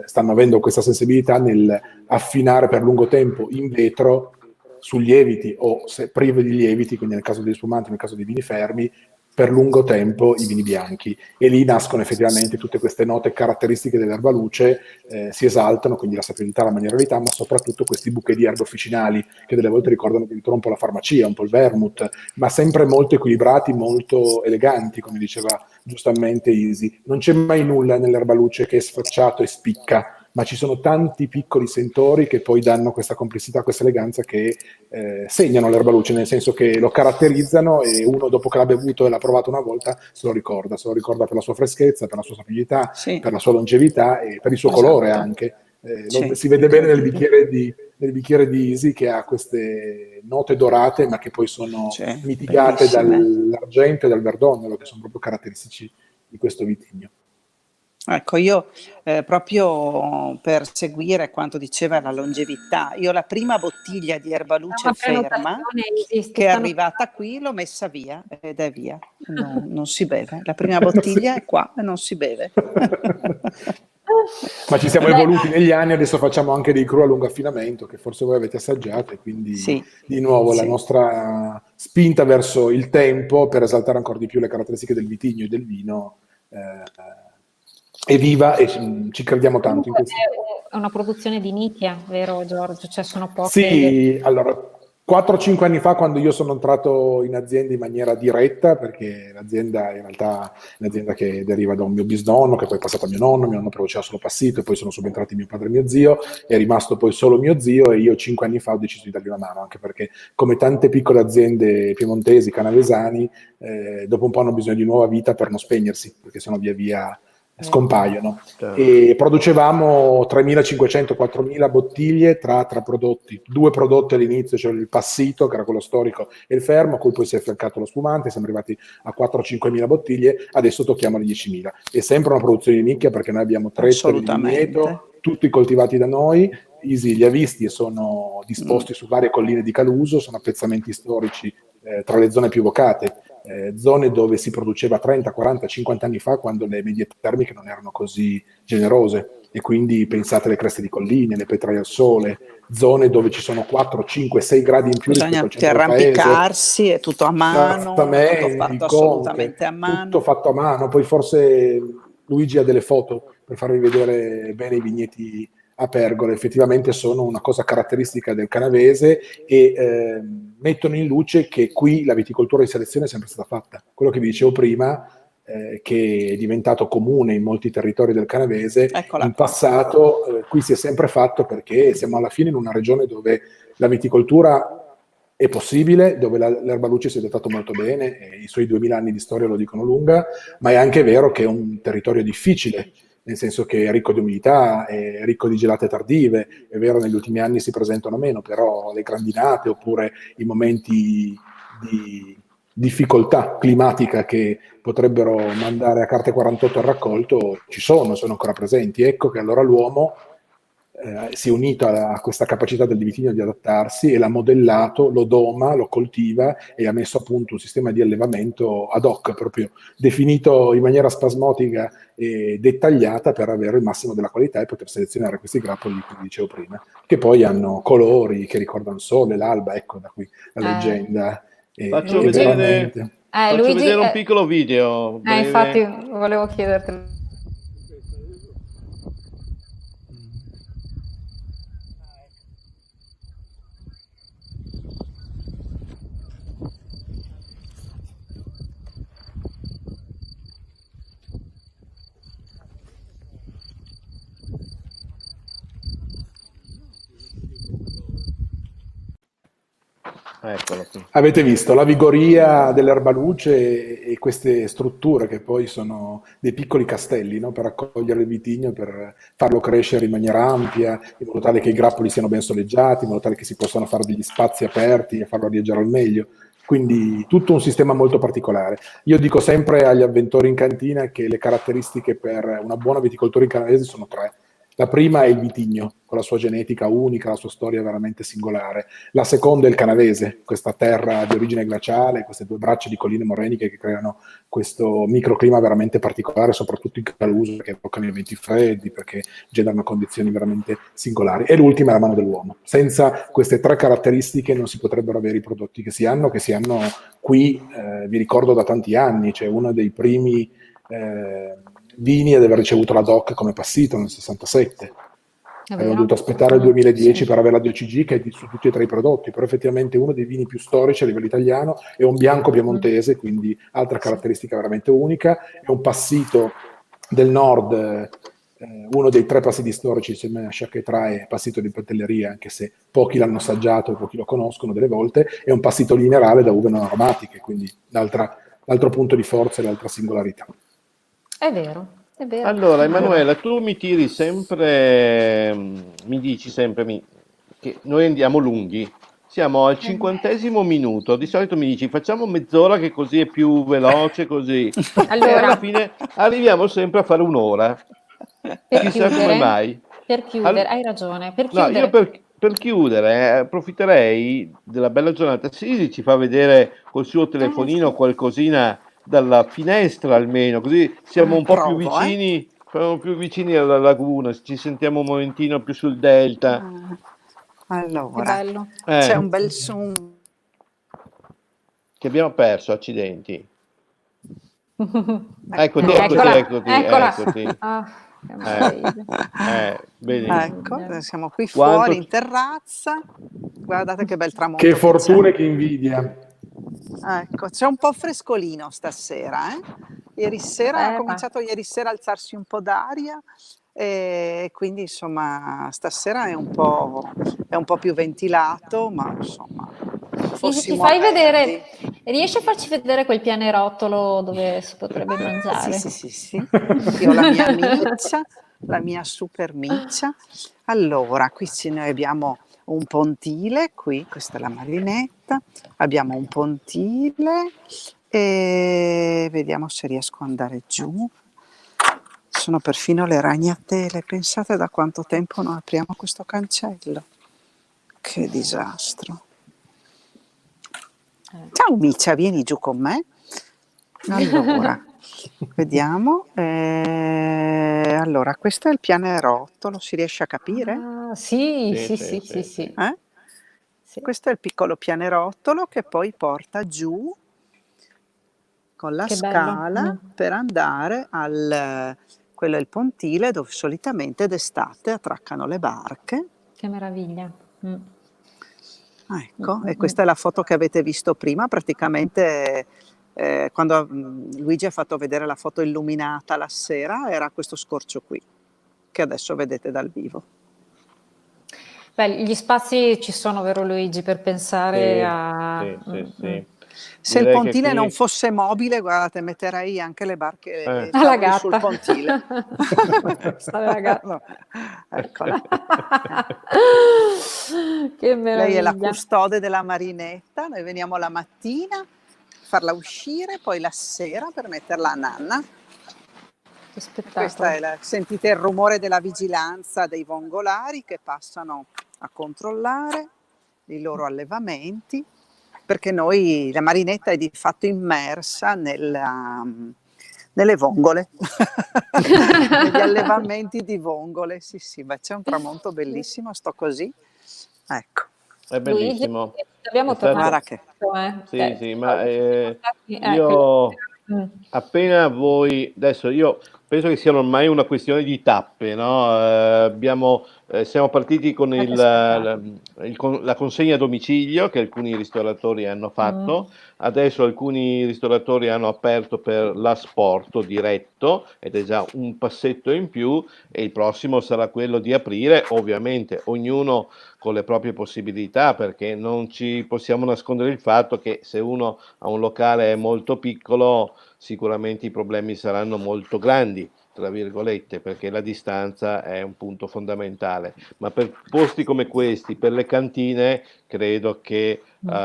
stanno avendo questa sensibilità nel affinare per lungo tempo in vetro su lieviti o se privi di lieviti, quindi nel caso degli spumanti, nel caso dei vini fermi, per lungo tempo i vini bianchi, e lì nascono effettivamente tutte queste note caratteristiche dell'erbaluce, si esaltano, quindi la sapidità, la mineralità, ma soprattutto questi bouquet di erbe officinali che delle volte ricordano addirittura un po' la farmacia, un po' il vermouth, ma sempre molto equilibrati, molto eleganti, come diceva giustamente Isi. Non c'è mai nulla nell'erbaluce che è sfacciato e spicca, ma ci sono tanti piccoli sentori che poi danno questa complessità, questa eleganza che segnano l'erbaluce, nel senso che lo caratterizzano, e uno dopo che l'ha bevuto e l'ha provato una volta se lo ricorda per la sua freschezza, per la sua sapidità, Sì, per la sua longevità e per il suo esatto. colore anche. Sì. Si vede bene nel bicchiere di Isi che ha queste note dorate, ma che poi sono Sì, mitigate bellissime. dall'argento e dal verdonnero, che sono proprio caratteristici di questo vitigno. Ecco, io proprio per seguire quanto diceva la longevità, io la prima bottiglia di erbaluce Una ferma prenotazione, Isi, che è stanno arrivata qui l'ho messa via ed è via, non si beve. La prima bottiglia è qua e non si beve. Ma ci siamo Beh, evoluti negli anni, adesso facciamo anche dei cru a lungo affinamento che forse voi avete assaggiato, e quindi Sì, di nuovo la sì. nostra spinta verso il tempo per esaltare ancora di più le caratteristiche del vitigno e del vino è viva, e ci crediamo tanto in comunque questo. è una produzione di nicchia, vero Giorgio? Cioè sono poche le... Sì, allora 4-5 anni fa, quando io sono entrato in azienda in maniera diretta, perché l'azienda in realtà è un'azienda che deriva da un mio bisnonno, che poi è passato a mio nonno produceva solo passito, e poi sono subentrati mio padre e mio zio, è rimasto poi solo mio zio, e io 5 anni fa ho deciso di dargli una mano, anche perché come tante piccole aziende piemontesi, canavesani, dopo un po' hanno bisogno di nuova vita per non spegnersi, perché sennò via via scompaiono. E producevamo 3.500-4.000 bottiglie tra prodotti, 2 prodotti all'inizio, cioè il passito che era quello storico e il fermo, a cui poi si è affiancato lo spumante, siamo arrivati a 4-5.000 bottiglie, adesso tocchiamo le 10.000. È sempre una produzione di nicchia perché noi abbiamo 3 ettari di Assolutamente. vigneto, tutti coltivati da noi. Isi li ha visti e sono disposti su varie colline di Caluso, sono appezzamenti storici tra le zone più vocate. Zone dove si produceva 30, 40, 50 anni fa, quando le medie termiche non erano così generose, e quindi pensate alle creste di colline, le petraie al sole, zone dove ci sono 4, 5, 6 gradi in più rispetto Bisogna al centro del paese, arrampicarsi, è tutto a mano, è tutto trattamenti, fatto conche, assolutamente a tutto mano. fatto a mano. Poi forse Luigi ha delle foto per farvi vedere bene i vigneti a pergole, effettivamente sono una cosa caratteristica del canavese, e mettono in luce che qui la viticoltura di selezione è sempre stata fatta. Quello che vi dicevo prima, che è diventato comune in molti territori del canavese, Eccola in qua. passato qui si è sempre fatto, perché siamo alla fine in una regione dove la viticoltura è possibile, dove l'erbaluce si è adattato molto bene, e i suoi 2000 anni di storia lo dicono lunga, ma è anche vero che è un territorio difficile, nel senso che è ricco di umidità, è ricco di gelate tardive. È vero, negli ultimi anni si presentano meno, però le grandinate oppure i momenti di difficoltà climatica che potrebbero mandare a carte 48 al raccolto sono ancora presenti. Ecco che allora l'uomo si è unito a questa capacità del vitigno di adattarsi, e l'ha modellato, lo doma, lo coltiva, e ha messo a punto un sistema di allevamento ad hoc, proprio definito in maniera spasmodica e dettagliata per avere il massimo della qualità e poter selezionare questi grappoli di cui dicevo prima, che poi hanno colori che ricordano il sole, l'alba, ecco da qui la leggenda. Faccio E Luigi, veramente... faccio Luigi, vedere un piccolo video infatti breve. volevo chiederti. Eccolo qui. Avete visto la vigoria dell'erbaluce e queste strutture che poi sono dei piccoli castelli, no? Per raccogliere il vitigno, per farlo crescere in maniera ampia, in modo tale che i grappoli siano ben soleggiati, in modo tale che si possano fare degli spazi aperti e farlo arieggiare al meglio. Quindi tutto un sistema molto particolare. Io dico sempre agli avventori in cantina che le caratteristiche per una buona viticoltura in canavese sono tre. La prima è il vitigno, con la sua genetica unica, la sua storia veramente singolare. La seconda è il canavese, questa terra di origine glaciale, queste due braccia di colline moreniche che creano questo microclima veramente particolare, soprattutto in Caluso, perché evocano i venti freddi, perché generano condizioni veramente singolari. E l'ultima è la mano dell'uomo. Senza queste tre caratteristiche non si potrebbero avere i prodotti che si hanno qui, vi ricordo da tanti anni, c'è uno dei primi vini ad aver ricevuto la DOC come passito nel 67. Abbiamo dovuto aspettare il 2010 per avere la DOCG che è su tutti e tre i prodotti, però effettivamente uno dei vini più storici a livello italiano è un bianco piemontese, quindi altra caratteristica veramente unica, è un passito del nord, uno dei tre passiti storici insieme a Chaquetra e passito di Pantelleria, anche se pochi l'hanno assaggiato e pochi lo conoscono delle volte, è un passito lineare da uve non aromatiche, quindi l'altro punto di forza e l'altra singolarità. È vero, è vero. Allora, Emanuela, tu mi tiri sempre, mi dici sempre che noi andiamo lunghi. Siamo al 50° minuto. Di solito mi dici facciamo mezz'ora che così è più veloce, così. E Allora, alla fine arriviamo sempre a fare un'ora. Chissà come mai. Per chiudere, hai ragione. Per No, chiudere, io per chiudere approfitterei della bella giornata. Sisi ci fa vedere col suo telefonino sì. qualcosina dalla finestra almeno, così siamo un po' più Provo, vicini, siamo più vicini alla laguna, ci sentiamo un momentino più sul delta. che Allora, bello. c'è un bel suono. Che abbiamo perso, accidenti. Eccoti. Eccola. Ah, che meraviglia. Benissimo. Ecco, siamo qui fuori in terrazza. Guardate che bel tramonto. Che fortuna e che invidia. Ecco, c'è un po' frescolino stasera, Ieri sera ha cominciato ieri sera a alzarsi un po' d'aria e quindi insomma stasera è un po' più ventilato, ma insomma Ti fai vedere, riesci a farci vedere quel pianerottolo dove si potrebbe mangiare? Sì. Io ho la mia miccia, la mia super miccia. Allora, qui noi abbiamo un pontile, questa è la marinetta, abbiamo un pontile e vediamo se riesco ad andare giù. Sono perfino le ragnatele, pensate da quanto tempo non apriamo questo cancello. Che disastro. Ciao Miccia, vieni giù con me. Allora, vediamo. Allora, questo è il pianerottolo, si riesce a capire? Sì. Sì. Questo è il piccolo pianerottolo che poi porta giù con la scala per andare quello è il pontile dove solitamente d'estate attraccano le barche. Che meraviglia. Ecco, e questa è la foto che avete visto prima, praticamente quando Luigi ha fatto vedere la foto illuminata la sera, era questo scorcio qui, che adesso vedete dal vivo. Beh, gli spazi ci sono, vero Luigi, per pensare Sì. Se il pontile non fosse mobile, guardate, metterei anche le barche alla gatta sul pontile. La gatta. Eccola. Che meraviglia. Lei è la custode della marinetta, noi veniamo la mattina, farla uscire, poi la sera per metterla a nanna. Che spettacolo. Questa sentite il rumore della vigilanza dei vongolari che passano a controllare i loro allevamenti, perché la marinetta è di fatto immersa nelle vongole, negli allevamenti di vongole. Sì, ma c'è un tramonto bellissimo, sto così, ecco. È bellissimo. Luigi, dobbiamo tornare. Sì, ma io appena voi, adesso io penso che sia ormai una questione di tappe, no? Siamo partiti con la consegna a domicilio che alcuni ristoratori hanno fatto, adesso alcuni ristoratori hanno aperto per l'asporto diretto ed è già un passetto in più, e il prossimo sarà quello di aprire, ovviamente ognuno con le proprie possibilità, perché non ci possiamo nascondere il fatto che se uno ha un locale molto piccolo sicuramente i problemi saranno molto grandi, tra virgolette, perché la distanza è un punto fondamentale, ma per posti come questi, per le cantine, credo che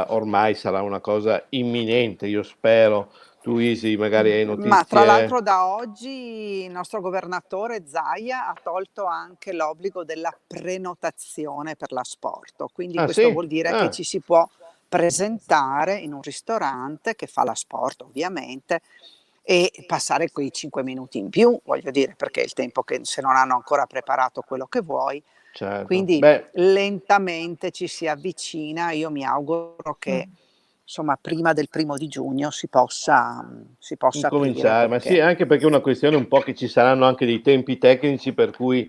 ormai sarà una cosa imminente, io spero. Tu Isi magari hai notizie. Ma tra l'altro da oggi il nostro governatore Zaia ha tolto anche l'obbligo della prenotazione per l'asporto, quindi questo sì? vuol dire che ci si può presentare in un ristorante che fa l'asporto ovviamente e passare quei 5 minuti in più, voglio dire, perché è il tempo che se non hanno ancora preparato quello che vuoi. Certo. Quindi lentamente ci si avvicina, io mi auguro che insomma prima del 1° giugno si possa cominciare, aprire, ma sì, anche perché è una questione un po' che ci saranno anche dei tempi tecnici per cui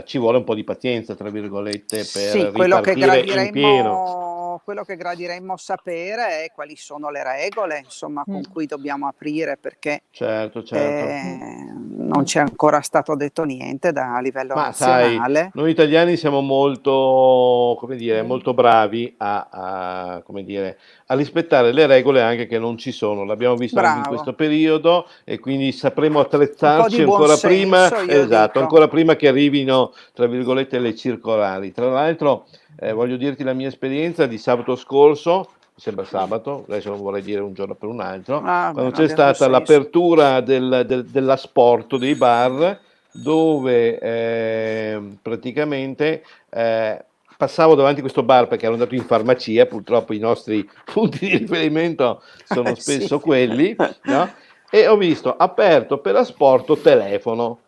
ci vuole un po' di pazienza, tra virgolette, per sì, quello che ripartire in pieno. quello che gradiremmo sapere è quali sono le regole, insomma, con cui dobbiamo aprire, perché Certo. non c'è ancora stato detto niente a livello Ma sai, nazionale. noi italiani siamo molto, come dire, molto bravi come dire, a rispettare le regole anche che non ci sono. L'abbiamo visto anche in questo periodo e quindi sapremo attrezzarci ancora prima, esatto, ancora prima che arrivino, tra virgolette, le circolari. Tra l'altro, voglio dirti la mia esperienza di sabato scorso, sembra sabato, adesso non vorrei dire un giorno per un altro, quando c'è stata l'apertura dell'asporto dei bar, dove praticamente passavo davanti a questo bar perché ero andato in farmacia, purtroppo i nostri punti di riferimento sono spesso quelli, no? E ho visto aperto per asporto telefono.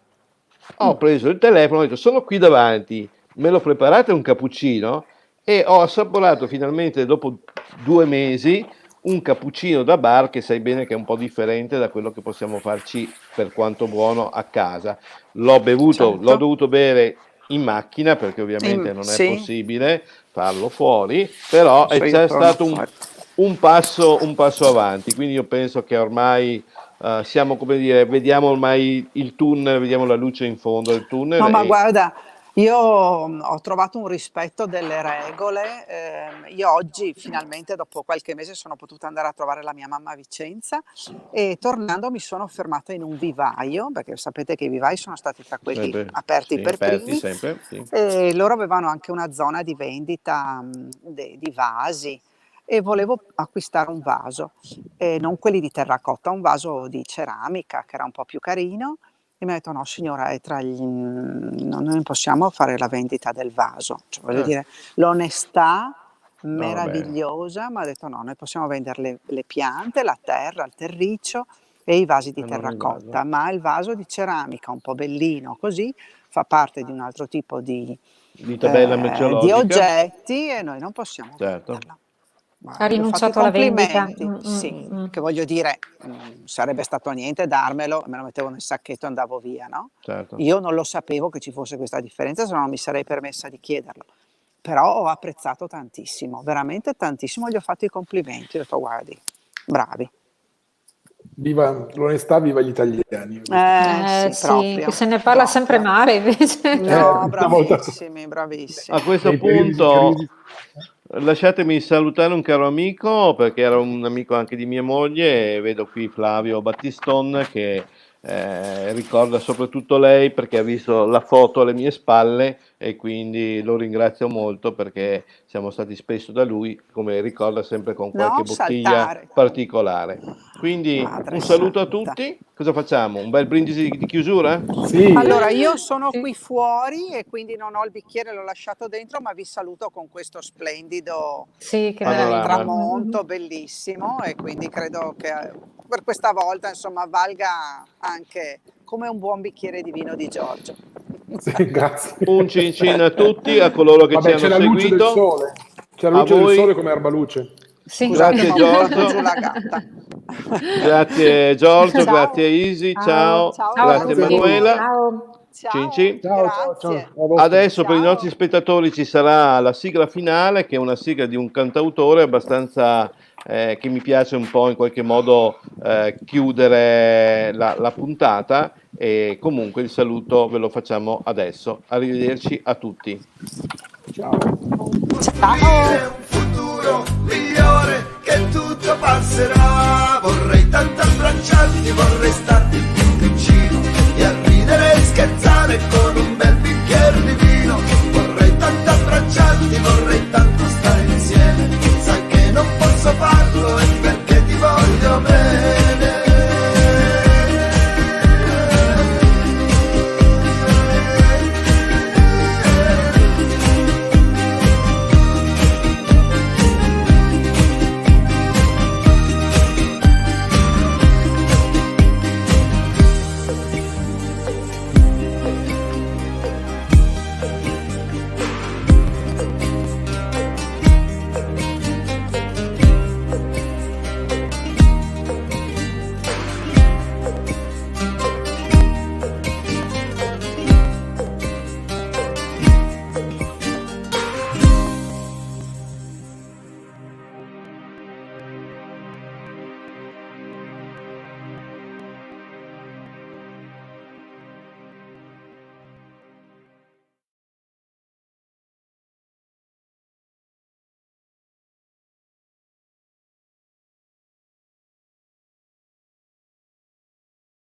Ho preso il telefono, ho detto sono qui davanti, me lo preparate un cappuccino? E ho assaporato finalmente dopo 2 mesi un cappuccino da bar che sai bene che è un po' differente da quello che possiamo farci, per quanto buono, a casa. L'ho bevuto, l'ho dovuto bere in macchina perché ovviamente non è possibile farlo fuori, però è già stato un passo avanti, quindi io penso che ormai siamo, come dire, vediamo ormai il tunnel, vediamo la luce in fondo del tunnel. No, ma guarda, io ho trovato un rispetto delle regole. Io oggi finalmente dopo qualche mese sono potuta andare a trovare la mia mamma a Vicenza e tornando mi sono fermata in un vivaio, perché sapete che i vivai sono stati tra quelli aperti per primi, sempre, e loro avevano anche una zona di vendita di vasi e volevo acquistare un vaso, non quelli di terracotta, un vaso di ceramica che era un po' più carino. E mi ha detto no signora, non possiamo fare la vendita del vaso, cioè, voglio dire, l'onestà meravigliosa, mi ha detto no, noi possiamo vendere le piante, la terra, il terriccio e i vasi di terracotta, ma il vaso di ceramica un po' bellino così fa parte di un altro tipo di tabella merceologica, di oggetti e noi non possiamo venderla. Ha rinunciato alla vendita. Sì, che voglio dire, sarebbe stato niente darmelo, me lo mettevo nel sacchetto e andavo via, no? Certo. Io non lo sapevo che ci fosse questa differenza, se no non mi sarei permessa di chiederlo. Però ho apprezzato tantissimo, veramente tantissimo, gli ho fatto i complimenti, ho detto guardi, bravi. Viva l'onestà, viva gli italiani. Sì, che se ne parla sempre male invece. No, bravissimi. A questo punto lasciatemi salutare un caro amico, perché era un amico anche di mia moglie, vedo qui Flavio Battiston che ricorda soprattutto lei perché ha visto la foto alle mie spalle e quindi lo ringrazio molto perché siamo stati spesso da lui, come ricorda sempre con qualche bottiglia particolare. Quindi un saluto a tutti. Cosa facciamo? Un bel brindisi di chiusura? Sì. Allora io sono qui fuori e quindi non ho il bicchiere, l'ho lasciato dentro, ma vi saluto con questo splendido tramonto bellissimo e quindi credo che per questa volta insomma valga anche come un buon bicchiere di vino di Giorgio. Sì, grazie. Un cin cin a tutti, a coloro che ci hanno seguito. Luce del sole. C'è la luce del sole come Erbaluce. Sì, grazie Giorgio. Giù la gatta. Grazie Giorgio, Ciao. grazie Isi, ciao, Ciao. grazie Grazie. Manuela. Ciao. Ciao, Cinci. Ciao, ciao, ciao. grazie. A voi. Adesso per i Ciao. nostri spettatori ci sarà la sigla finale, che è una sigla di un cantautore abbastanza che mi piace un po' in qualche modo chiudere la puntata, e comunque il saluto ve lo facciamo adesso. Arrivederci a tutti. Ciao. Ciao. Un futuro migliore, che tutto passerà. Vorrei tanto abbracciarti, vorrei stare